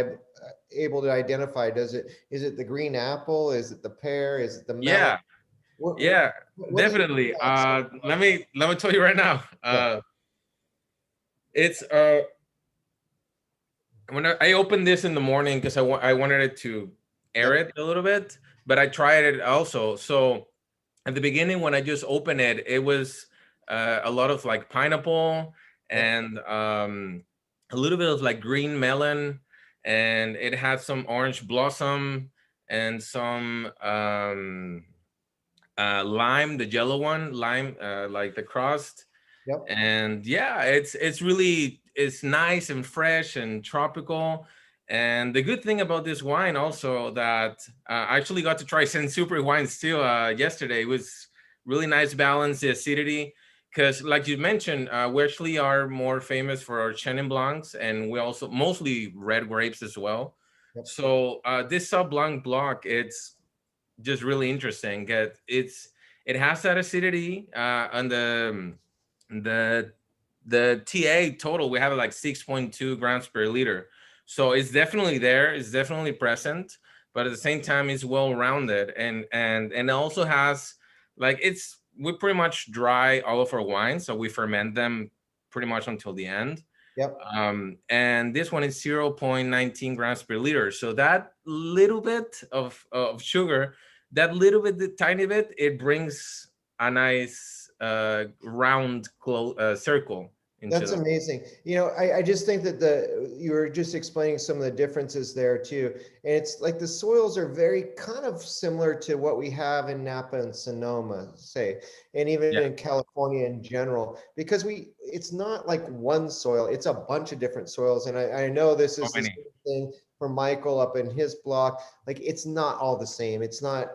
able to identify? Is it the green apple? Is it the pear? Is it the melon? Yeah, definitely. Let me tell you right now. It's when I opened this in the morning because I wanted it to air it a little bit, but I tried it also. So at the beginning, when I just opened it, it was a lot of like pineapple and a little bit of like green melon, and it had some orange blossom and some lime, the yellow one, lime, like the crust. Yep. And yeah, it's nice and fresh and tropical. And the good thing about this wine also that I actually got to try Saint Super wines too yesterday. It was really nice balance, the acidity. Because like you mentioned, we actually are more famous for our Chenin Blancs, and we also mostly red grapes as well. Yep. So this Sauv Blanc block, it's just really interesting. It has that acidity on the TA total. We have like 6.2 grams per liter. So it's definitely there. It's definitely present, but at the same time, it's well rounded, and it also has like we pretty much dry all of our wines, so we ferment them pretty much until the end. Yep. And this one is 0.19 grams per liter. So that little bit of sugar, that little bit, the tiny bit, it brings a nice round circle. That's amazing. You know, I just think that you were just explaining some of the differences there too. And it's like the soils are very kind of similar to what we have in Napa and Sonoma, say, and even in California in general, because it's not like one soil, it's a bunch of different soils. And I know this is the same thing for Michael up in his block. Like it's not all the same. It's not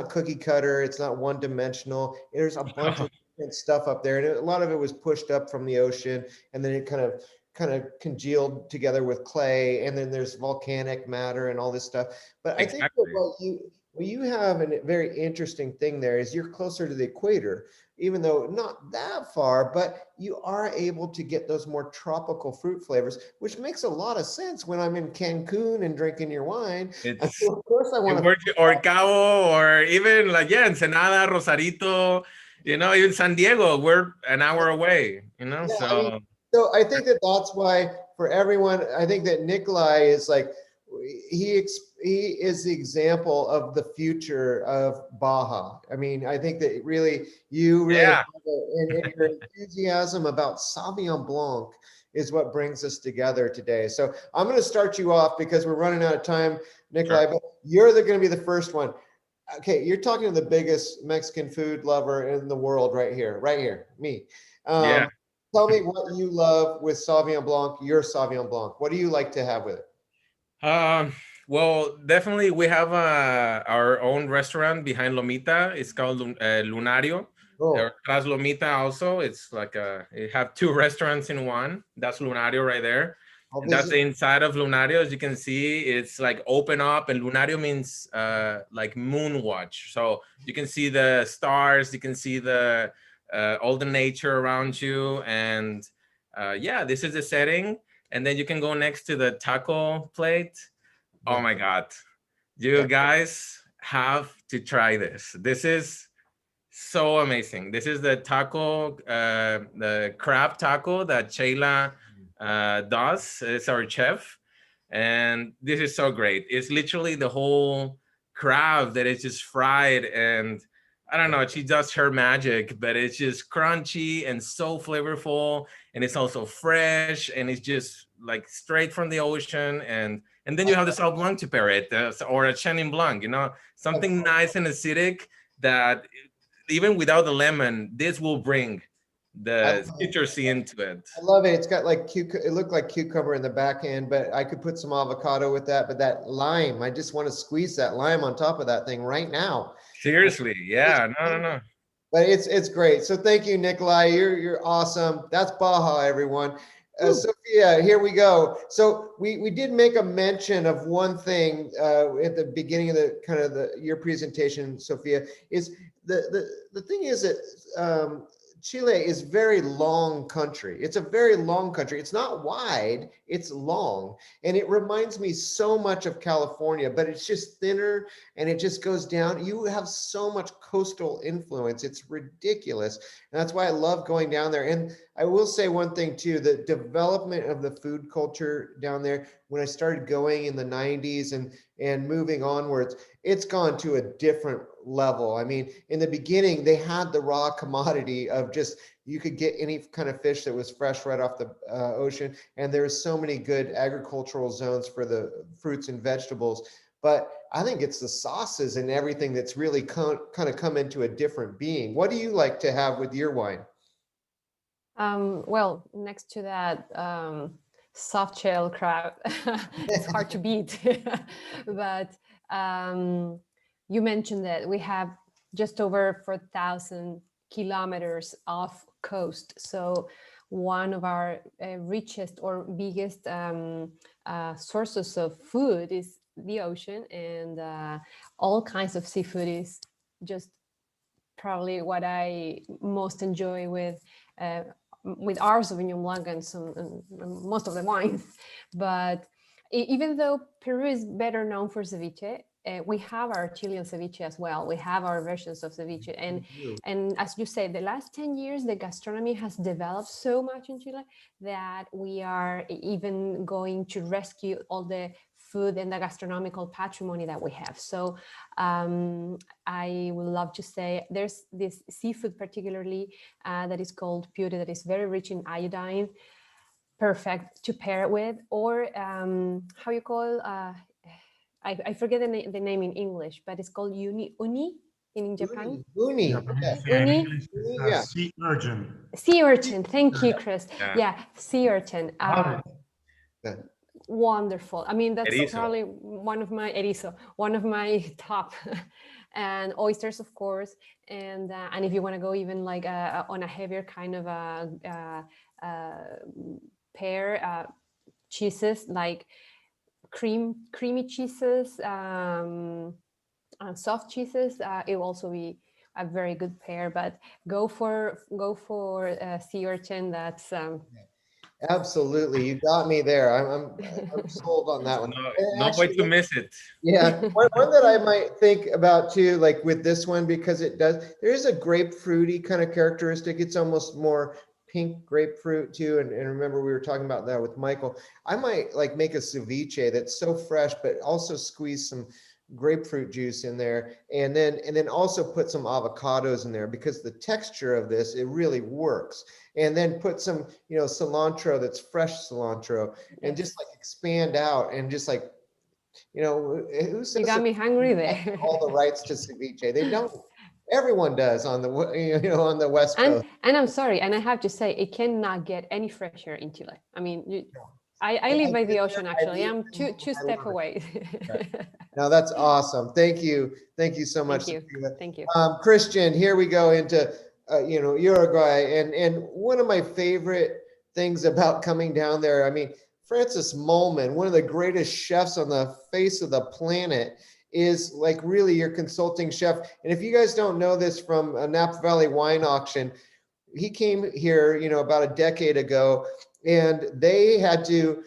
cookie cutter. It's not one dimensional. There's a bunch of stuff up there, and a lot of it was pushed up from the ocean, and then it kind of congealed together with clay, and then there's volcanic matter and all this stuff. But I think what you have a very interesting thing there is you're closer to the equator, even though not that far, but you are able to get those more tropical fruit flavors, which makes a lot of sense when I'm in Cancun and drinking your wine. So of course I want to, or Cabo, or even like Ensenada, Rosarito, you know, even San Diego, we're an hour away, you know. Yeah, so I think that's why for everyone, I think that Nikolai is like, he is the example of the future of Baja. I mean, I think that you really have and your enthusiasm about Sauvignon Blanc is what brings us together today. So I'm going to start you off because we're running out of time, Nikolai, but you're going to be the first one. Okay, you're talking to the biggest Mexican food lover in the world right here, me. Tell me what you love with Sauvignon Blanc, your Sauvignon Blanc. What do you like to have with it? Well, definitely we have our own restaurant behind Lomita. It's called Lunario. Oh, Tras Lomita also, it's like you have two restaurants in one. That's Lunario right there. I'll And that's visit. the inside of Lunario. As you can see, it's like open up, and Lunario means like moon watch. So you can see the stars, you can see the all the nature around you. And yeah, this is the setting. And then you can go next to the taco plate. Oh my God. You guys have to try this. This is so amazing. This is the taco, the crab taco that Sheila does. It's our chef. And this is so great. It's literally the whole crab that is just fried. And I don't know, she does her magic, but it's just crunchy and so flavorful. And it's also fresh, and it's just like straight from the ocean. And then you have the Sauv Blanc to pair it, or a Chenin Blanc, you know, something nice and acidic that even without the lemon, this will bring the citrusy into it. I love it. It's got like it looked like cucumber in the back end, but I could put some avocado with that. But that lime, I just want to squeeze that lime on top of that thing right now. Seriously, yeah, no. But it's great. So thank you, Nikolai. You're awesome. That's Baja, everyone. Sophia, here we go. So we did make a mention of one thing at the beginning of your presentation, Sophia. Is the thing is that Chile is very long country. It's a very long country. It's not wide, it's long. And it reminds me so much of California, but it's just thinner and it just goes down. You have so much coastal influence. It's ridiculous. And that's why I love going down there. And I will say one thing too, the development of the food culture down there, when I started going in the 90s and moving onwards, it's gone to a different level. I mean, in the beginning, they had the raw commodity of just, you could get any kind of fish that was fresh right off the ocean. And there's so many good agricultural zones for the fruits and vegetables. But I think it's the sauces and everything that's really kind of come into a different being. What do you like to have with your wine? Well, next to that, soft shell crab, it's hard to beat. But you mentioned that we have just over 4,000 kilometers of coast. So one of our richest or biggest sources of food is the ocean, and all kinds of seafood is just probably what I most enjoy with our Sauvignon Blanc and most of the wines. But even though Peru is better known for ceviche, we have our Chilean ceviche as well. We have our versions of ceviche. And as you say, the last 10 years, the gastronomy has developed so much in Chile that we are even going to rescue all the food and the gastronomical patrimony that we have. So I would love to say there's this seafood particularly that is called pure, that is very rich in iodine, perfect to pair it with, or how you call, I forget the name in English, but it's called uni in Japan. Uni. Uni. Yeah. Sea urchin. Sea urchin. Thank you, Chris. Yeah. Yeah, sea urchin. Wonderful. I mean, that's Erizo. probably one of my top. And oysters, of course. And if you want to go even like on a heavier kind of pair, cheeses like creamy cheeses, and soft cheeses, it will also be a very good pair. But go for sea urchin. That's Absolutely, you got me there. I'm sold on that one. No way to miss it. Yeah, one that I might think about too, like with this one, because there is a grapefruity kind of characteristic. It's almost more pink grapefruit too. And remember, we were talking about that with Michael. I might like make a ceviche that's so fresh, but also squeeze some grapefruit juice in there, and then also put some avocados in there, because the texture of this, it really works. And then put some, cilantro, that's fresh cilantro, and just like expand out and just like, who says you got me hungry there. all the rights to ceviche? They don't. Everyone does on the on the West Coast. And I'm sorry, and I have to say, it cannot get any fresher in Chile. I mean, I live by the ocean, actually. I'm two steps away. No, that's awesome. Thank you so much. Thank you. Christian, here we go into Uruguay. And one of my favorite things about coming down there, I mean, Francis Molman, one of the greatest chefs on the face of the planet, is like really your consulting chef. And if you guys don't know this from a Napa Valley wine auction, he came here, about a decade ago, and they had to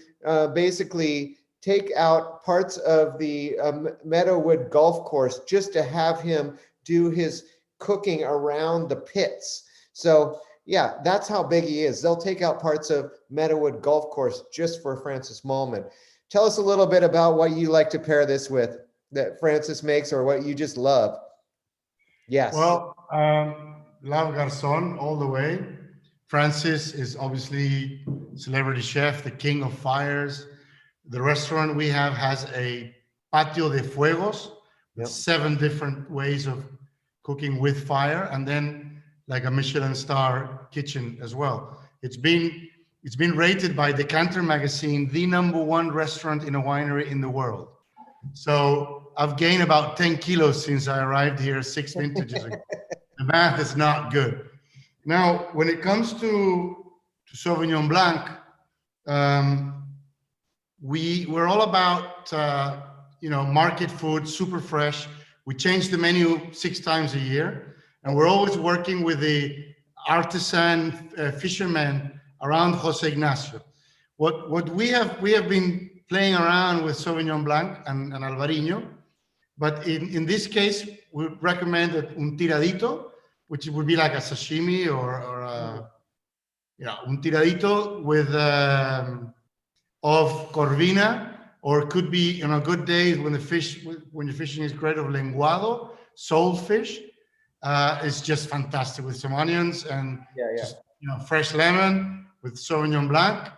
basically take out parts of the Meadowood golf course just to have him do his cooking around the pits. So yeah, that's how big he is. They'll take out parts of Meadowood golf course just for Francis Molman. Tell us a little bit about what you like to pair this with that Francis makes, or what you just love. Yes. Well, love Garçon all the way. Francis is obviously celebrity chef, the king of fires. The restaurant we have has a patio de fuegos, with 7 different ways of cooking with fire, and then like a Michelin star kitchen as well. It's been rated by Decanter magazine the #1 restaurant in a winery in the world. So I've gained about 10 kilos since I arrived here 6 vintages ago. The math is not good. Now, when it comes to Sauvignon Blanc, we're all about market food, super fresh. We change the menu 6 times a year, and we're always working with the artisan fishermen around Jose Ignacio. What we have been playing around with Sauvignon Blanc and Alvarinho, but in this case, we recommend un tiradito, which would be like a sashimi or un tiradito with of corvina, or it could be on a good day when you're fishing is great, of lenguado, soul fish. It's just fantastic with some onions and just, fresh lemon with Sauvignon Blanc.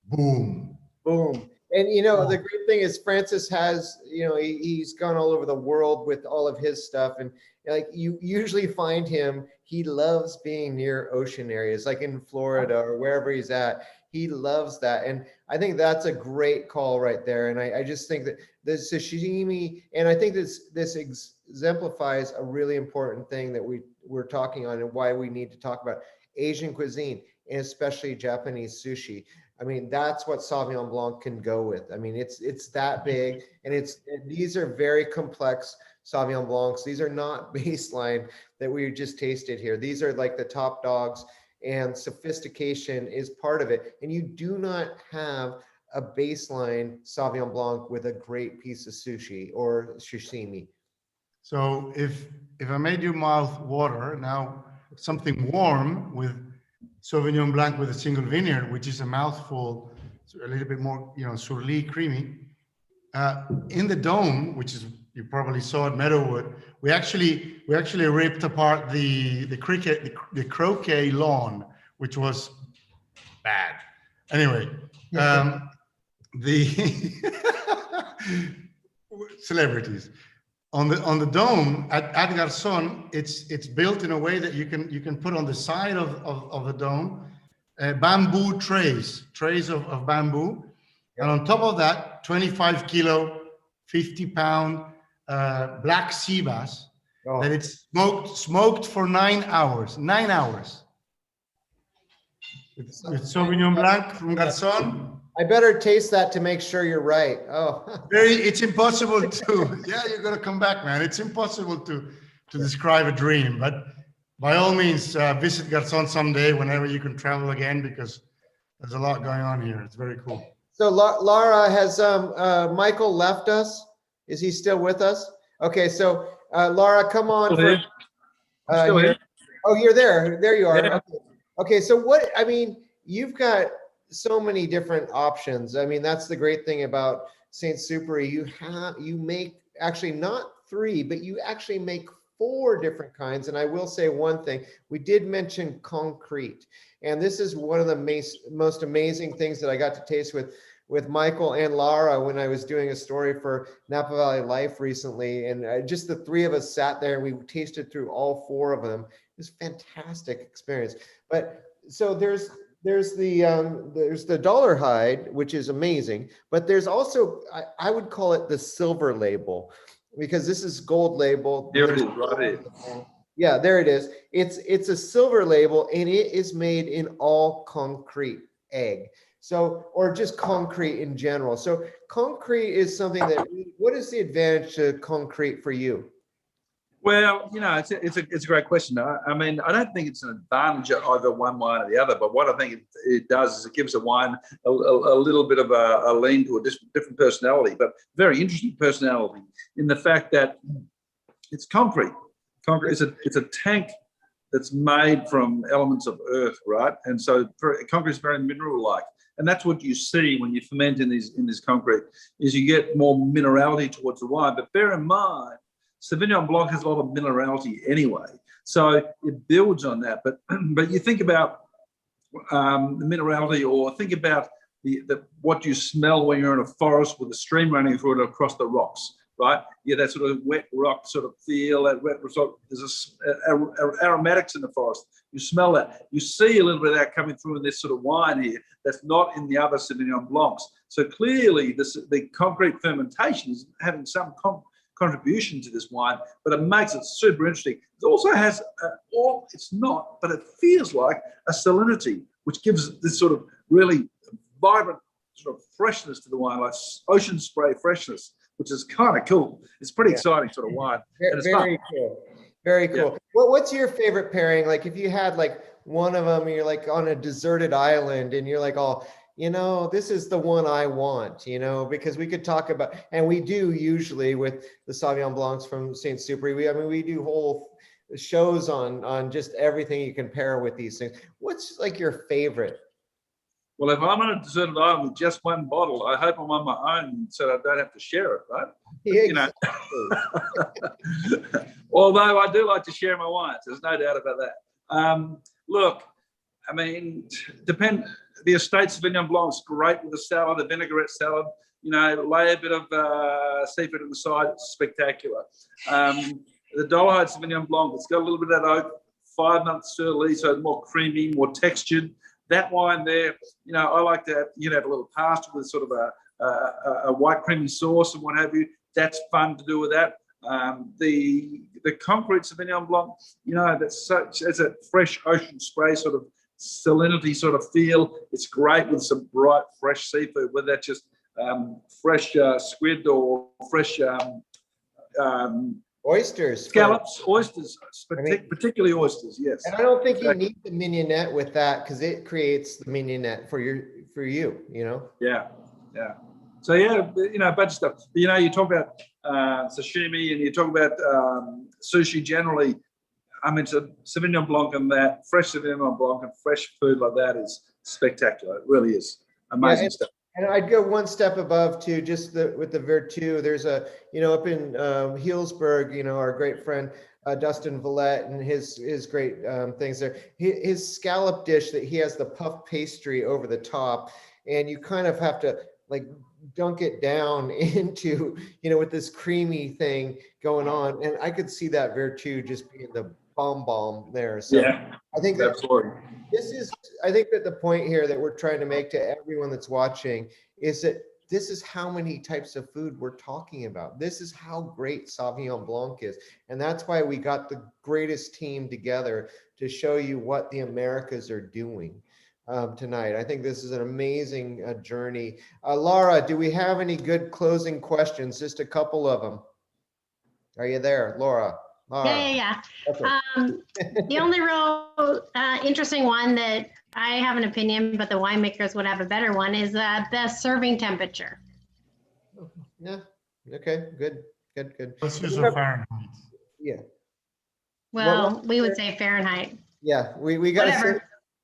Boom. Boom. And the great thing is Francis has, he's gone all over the world with all of his stuff, and like you usually find him, he loves being near ocean areas, like in Florida or wherever he's at. He loves that. And I think that's a great call right there. And I just think that the sashimi, and I think this exemplifies a really important thing that we're talking on, and why we need to talk about Asian cuisine, and especially Japanese sushi. I mean, that's what Sauvignon Blanc can go with. I mean, it's that big, and these are very complex Sauvignon Blancs. These are not baseline that we just tasted here. These are like the top dogs, and sophistication is part of it. And you do not have a baseline Sauvignon Blanc with a great piece of sushi or sashimi. So if I made your mouth water, now something warm with Sauvignon Blanc with a single vineyard, which is a mouthful, a little bit more, surly, creamy. In the dome, which is, you probably saw at Meadowood, we actually ripped apart the croquet lawn, which was bad. Anyway, the celebrities. On the dome at Garçon, it's built in a way that you can put on the side of the dome bamboo trays of bamboo, and on top of that 25 kilo, 50 pound black sea bass that it's smoked for 9 hours. 9 hours with Sauvignon Blanc from Garçon. I better taste that to make sure you're right. Oh, it's impossible to. Yeah, you're gonna come back, man. It's impossible to describe a dream, but by all means, visit Garçon someday whenever you can travel again, because there's a lot going on here. It's very cool. So Laura, has Michael left us? Is he still with us? Okay, so Laura, come on. Still here. Oh, you're there. There you are. Yeah. Okay, so you've got so many different options. I mean, that's the great thing about Saint-Supéry. You make actually not 3, but you actually make 4 different kinds. And I will say one thing, we did mention concrete. And this is one of the most amazing things that I got to taste with Michael and Lara when I was doing a story for Napa Valley Life recently. And just the 3 of us sat there and we tasted through all 4 of them. It was a fantastic experience. But so there's the dollar hide, which is amazing, but there's also, I would call it the silver label, because this is gold label. Here it is, right here. Yeah, there it is. It's a silver label, and it is made in all concrete egg. So, or just concrete in general. So concrete is something that, what is the advantage to concrete for you? Well, it's a great question. I mean, I don't think it's an advantage of either one wine or the other, but what I think it does is it gives a wine a little bit of a lean to a different personality, but very interesting personality in the fact that it's concrete. Concrete is it's a tank that's made from elements of earth, right? And so concrete is very mineral-like, and that's what you see when you ferment in this concrete. Is you get more minerality towards the wine. But bear in mind, Sauvignon Blanc has a lot of minerality anyway, so it builds on that. But you think about the minerality, or think about what you smell when you're in a forest with a stream running through it across the rocks, right? Yeah, that sort of wet rock sort of feel, that wet rock. There's aromatics in the forest. You smell that. You see a little bit of that coming through in this sort of wine here that's not in the other Sauvignon Blancs. So clearly the concrete fermentation is having some contribution to this wine, but it makes it super interesting. It also has, it's not, but it feels like a salinity, which gives this sort of really vibrant sort of freshness to the wine, like ocean spray freshness, which is kind of cool. It's pretty exciting sort of wine. Very cool. Very cool. Yeah. What's your favorite pairing? Like if you had like one of them, you're like on a deserted island and you're like, oh, this is the one I want, because we could talk about, and we do usually with the Sauvignon Blancs from Saint-Supéry. We do whole shows on just everything you can pair with these things. What's like your favorite? Well, if I'm on a deserted island with just one bottle, I hope I'm on my own so I don't have to share it, right? Yeah, exactly. Although I do like to share my wines, there's no doubt about that. Look, I mean, the estate Sauvignon Blanc is great with a salad, a vinaigrette salad. Lay a bit of seafood on the side, it's spectacular. The Dollarhide Sauvignon Blanc, it's got a little bit of that oak, 5 months early, so it's more creamy, more textured. That wine there, I like to have a little pasta with sort of a white creamy sauce and what have you. That's fun to do with that. The concrete Sauvignon Blanc, that's a fresh ocean spray sort of salinity sort of feel. It's great with some bright, fresh seafood, whether that's just fresh squid or fresh oysters, scallops, oysters, particularly oysters. Yes, and I don't think you need the mignonette with that because it creates the mignonette for you. Yeah. So yeah, a bunch of stuff. You talk about sashimi and you talk about sushi generally. I mean, Sauvignon Blanc and that fresh Sauvignon Blanc and fresh food like that is spectacular. It really is amazing stuff. And I'd go one step above too, just with the Vertu. There's up in Healdsburg, our great friend Dustin Villette and his great things there. His scallop dish that he has the puff pastry over the top, and you kind of have to like dunk it down into with this creamy thing going on. And I could see that Vertu just being the bomb there. So yeah, I think absolutely. I think that the point here that we're trying to make to everyone that's watching is that this is how many types of food we're talking about. This is how great Sauvignon Blanc is. And that's why we got the greatest team together to show you what the Americas are doing tonight. I think this is an amazing journey. Laura, do we have any good closing questions? Just a couple of them. Are you there, Laura? Yeah. Okay. The only real interesting one that I have an opinion, but the winemakers would have a better one, is the serving temperature. Yeah. Okay. Good. Let's use a Fahrenheit. Yeah. Well, we would say Fahrenheit. Yeah. We got to say.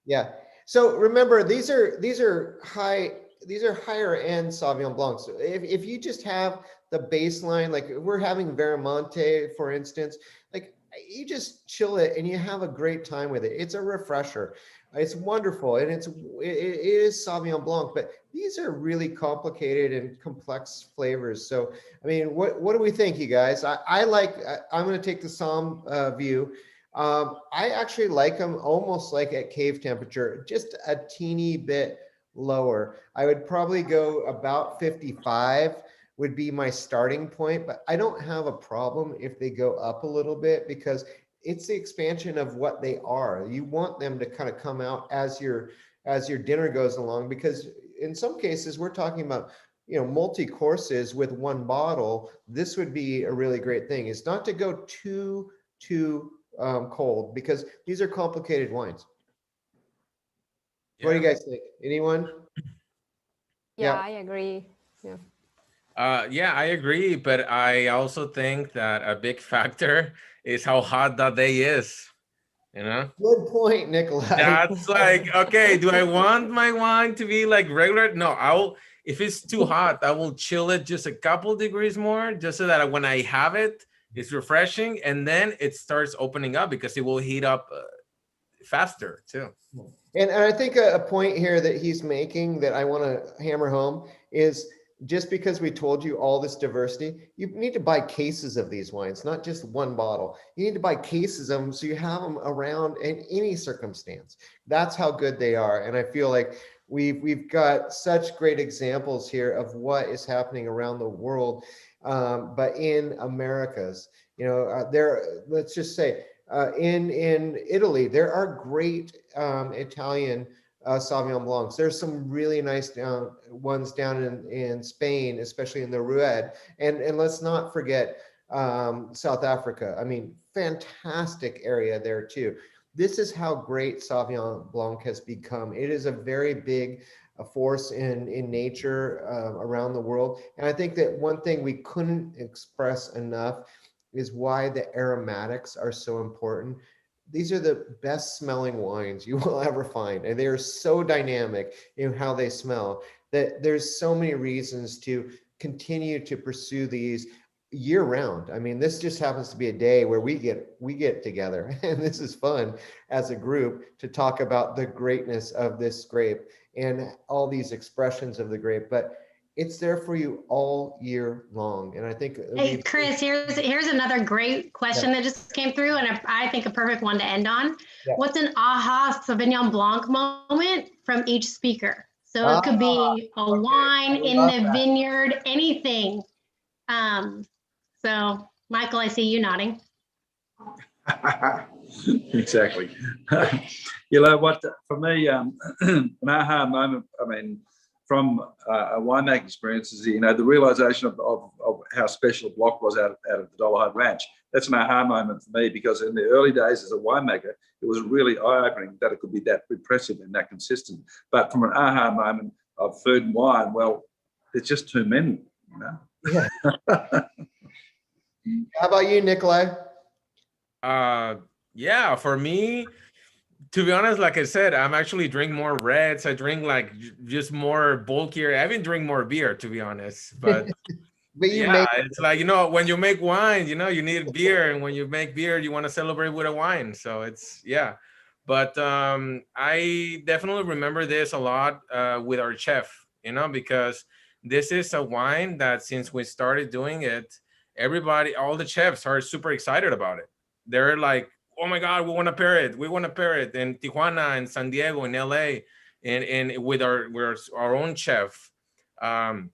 Yeah. So remember, these are higher end Sauvignon Blancs. So if you just have the baseline, like we're having Veramonte, for instance, like you just chill it and you have a great time with it. It's a refresher. It's wonderful. And it is Sauvignon Blanc, but these are really complicated and complex flavors. So, I mean, what do we think, you guys? I'm going to take the Somm view. I actually like them almost like at cave temperature, just a teeny bit lower. I would probably go about 55 would be my starting point, but I don't have a problem if they go up a little bit because it's the expansion of what they are. You want them to kind of come out as your dinner goes along, because in some cases we're talking about, you know, multi-courses with one bottle. This would be a really great thing, is not to go too cold, because these are complicated wines. What do you guys think? Anyone? Yeah, I agree. Yeah. Yeah, I agree, but I also think that a big factor is how hot that day is. You know, Good point, Nikolai. that's like, okay, do I want my wine to be like regular? No, I'll, if it's too hot, I will chill it just a couple degrees more, just so that when I have it, it's refreshing, and then it starts opening up because it will heat up faster too. And I think a point here that he's making that I want to hammer home is, just because we told you all this diversity, you need to buy cases of these wines, not just one bottle. You need to buy cases of them so you have them around in any circumstance. That's how good they are. And I feel like we've got such great examples here of what is happening around the world, but in Americas, you know, let's just say, in Italy, there are great Italian Sauvignon Blancs. There's some really nice ones down in Spain, especially in the Rued. And let's not forget South Africa. I mean, fantastic area there too. This is how great Sauvignon Blanc has become. It is a very big force in nature around the world. And I think that one thing we couldn't express enough is why the aromatics are so important. These are the best smelling wines you will ever find. And they are so dynamic in how they smell that there's so many reasons to continue to pursue these year round. I mean, this just happens to be a day where we get together, and this is fun as a group to talk about the greatness of this grape and all these expressions of the grape. But it's there for you all year long. And I think, hey, Chris, here's another great question that just came through, and I think a perfect one to end on. Yeah. What's an aha Sauvignon Blanc moment from each speaker? So it could be a wine in the vineyard, anything. So Michael, I see you nodding. Exactly. You know what, for me, an aha moment, I mean, from a winemaking experience, is, you know, the realization of how special Blanc was out of the Dollarhide Ranch. That's an aha moment for me, because in the early days as a winemaker, it was really eye-opening that it could be that impressive and that consistent. But from an aha moment of food and wine, well, there's just too many, you know. Yeah. How about you, Nikolai? Yeah, for me, to be honest, like I said, I'm actually drink more reds. I drink like just more bulkier. I even drink more beer, to be honest. But yeah, it's like, you know, when you make wine, you know, you need beer, and when you make beer, you want to celebrate with a wine. So it's, yeah. But I definitely remember this a lot with our chef, you know, because this is a wine that since we started doing it, everybody, all the chefs are super excited about it. They're like, oh my God, we want to pair it. We want to pair it in Tijuana and San Diego and LA, and with our own chef. And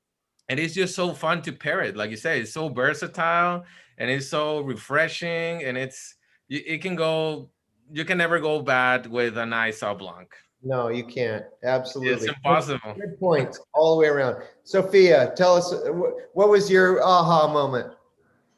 it's just so fun to pair it. Like you say, it's so versatile and it's so refreshing, and it can go, you can never go bad with a nice Sauv Blanc. No, you can't. Absolutely. It's impossible. Good points all the way around. Sophia, tell us, what was your aha moment?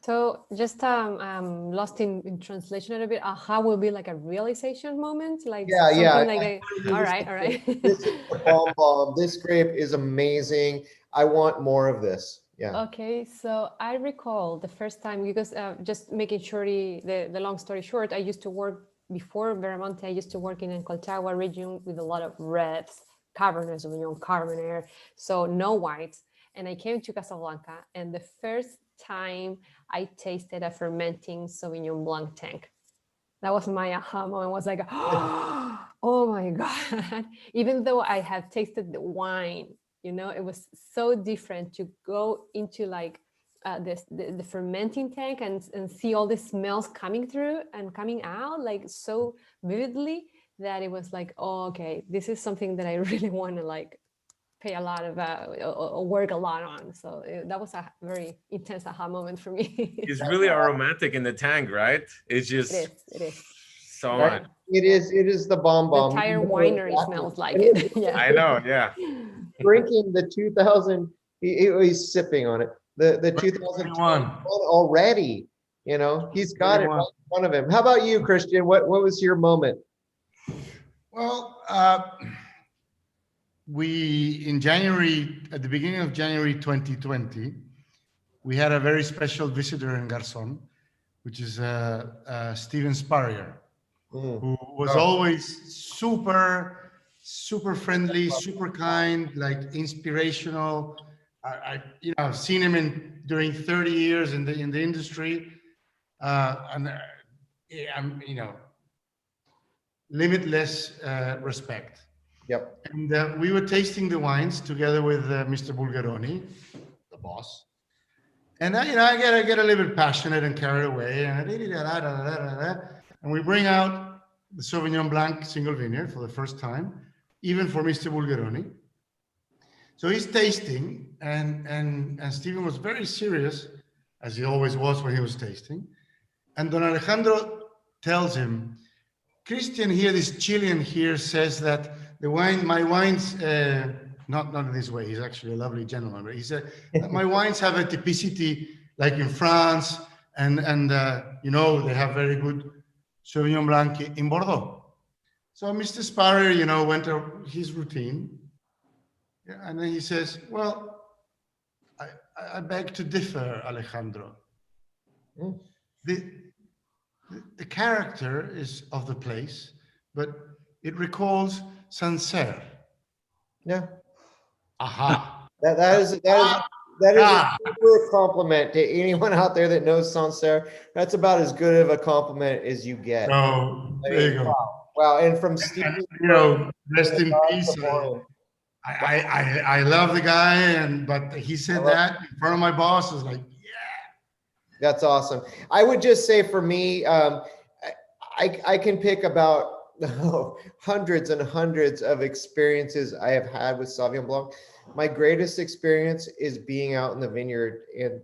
So just lost in translation a little bit. Aha will be like a realization moment, like yeah. Like all right. This is the bomb. This grape is amazing. I want more of this. Yeah. Okay, so I recall the first time, because just making sure the long story short, I used to work before Veramonte. I used to work in Colchagua region with a lot of reds, Cabernet Sauvignon, Carmenere, so no whites. And I came to Casablanca, and the first time I tasted a fermenting Sauvignon Blanc tank. That was my aha moment. I was like, oh my God. Even though I have tasted the wine, you know, it was so different to go into like the fermenting tank and see all the smells coming through and coming out like so vividly, that it was like, oh, okay, this is something that I really want to like pay a lot of or work a lot on. So that was a very intense aha moment for me. It's really aromatic in the tank, right? It's just It is. so Right. much. It is the bomb The bomb. entire You know winery exactly. smells like it. Yeah. I know, yeah. Drinking the 2000, he's sipping on it. The 2021 already, you know, he's got it right in front of him. How about you, Christian? What was your moment? Well, we, in January, at the beginning of January 2020, we had a very special visitor in Garzon, which is Steven Spurrier, who was always super friendly, super kind, like inspirational. I've seen him during 30 years in the industry, and I'm, limitless respect. Yep. And we were tasting the wines together with Mr. Bulgaroni, the boss. And I get a little bit passionate and carried away, and we bring out the Sauvignon Blanc single vineyard for the first time, even for Mr. Bulgaroni. So he's tasting, and Stephen was very serious, as he always was when he was tasting. And Don Alejandro tells him, Christian here, this Chilean here, says that the wine, my wines, not in this way, he's actually a lovely gentleman, but he said, my wines have a typicity like in France, and they have very good Sauvignon Blanc in Bordeaux. So Mr. Spurrier, went to his routine, and then he says, well, I beg to differ, Alejandro. The character is of the place, but it recalls Sancerre. Yeah. Aha. That is a super compliment to anyone out there that knows Sancerre. That's about as good of a compliment as you get. So there you go. Wow. And from Steve, rest in peace. I love the guy, but he said that in front of my boss. Is like, that's awesome. I would just say for me, I can pick about hundreds and hundreds of experiences I have had with Sauvignon Blanc. My greatest experience is being out in the vineyard and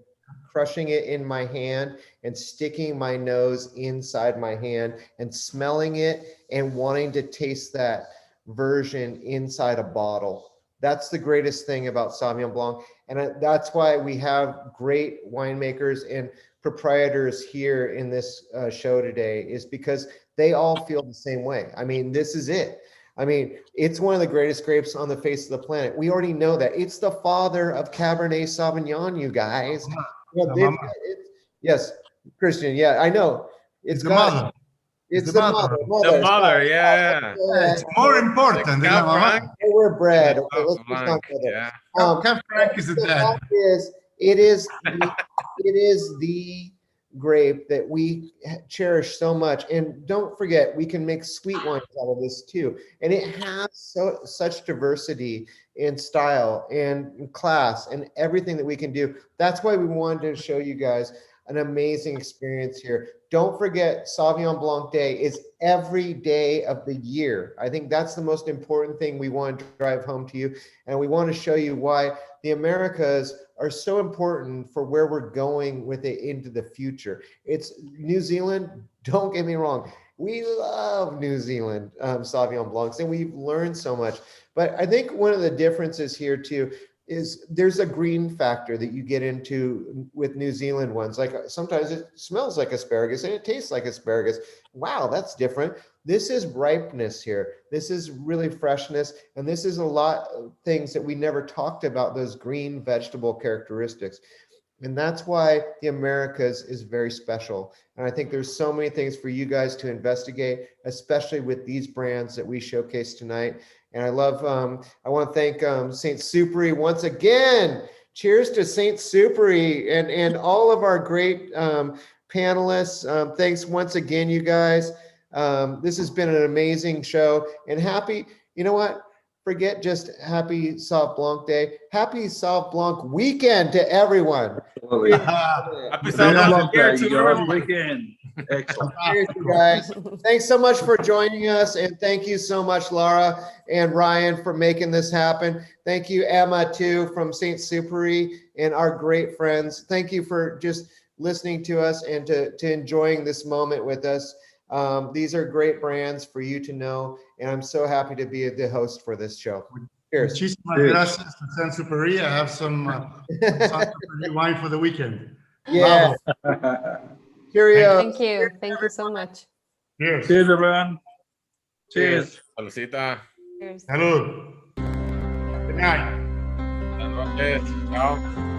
crushing it in my hand and sticking my nose inside my hand and smelling it and wanting to taste that version inside a bottle. That's the greatest thing about Sauvignon Blanc. And that's why we have great winemakers and proprietors here in this show today, is because they all feel the same way. I mean, this is it. I mean, it's one of the greatest grapes on the face of the planet. We already know that. It's the father of Cabernet Sauvignon, you guys. Yes, Christian. Yeah, I know. It's the mother. It's the mother. The mother, yeah. It's more important than the mama. We're bred. Okay, Cab let's Franc, not go there. yeah. Cab Franc is the dad. It is the grape that we cherish so much. And don't forget, we can make sweet wines out of this too. And it has such diversity in style and class and everything that we can do. That's why we wanted to show you guys an amazing experience here. Don't forget, Sauvignon Blanc Day is every day of the year. I think that's the most important thing we want to drive home to you. And we want to show you why the Americas are so important for where we're going with it into the future. It's New Zealand, don't get me wrong. We love New Zealand Sauvignon Blancs, and we've learned so much. But I think one of the differences here too is there's a green factor that you get into with New Zealand ones. Like sometimes it smells like asparagus and it tastes like asparagus. Wow, that's different. This is ripeness here. This is really freshness. And this is a lot of things that we never talked about, those green vegetable characteristics. And that's why the Americas is very special. And I think there's so many things for you guys to investigate, especially with these brands that we showcase tonight. And I love, I want to thank St. Superi once again. Cheers to St. Superi and all of our great panelists. Thanks once again, you guys. This has been an amazing show, and happy, you know what? Forget just happy Sauv Blanc Day. Happy Sauv Blanc weekend to everyone. Absolutely. Happy Sauv Blanc Day, guys. Weekend. Excellent. Cheers, you guys. Thanks so much for joining us. And thank you so much, Laura and Ryan, for making this happen. Thank you, Emma, too, from St. Superi, and our great friends. Thank you for just listening to us and to enjoying this moment with us. These are great brands for you to know, and I'm so happy to be the host for this show. Cheers. Muchísimas gracias to San Superi. I have some San Superi wine for the weekend. Yeah. Bravo. Cheerio. Thank you. Thank you so much. Cheers. Cheers, everyone. Cheers. Saludcita. Cheers. Salud. Good night. Buenas noches. Chao.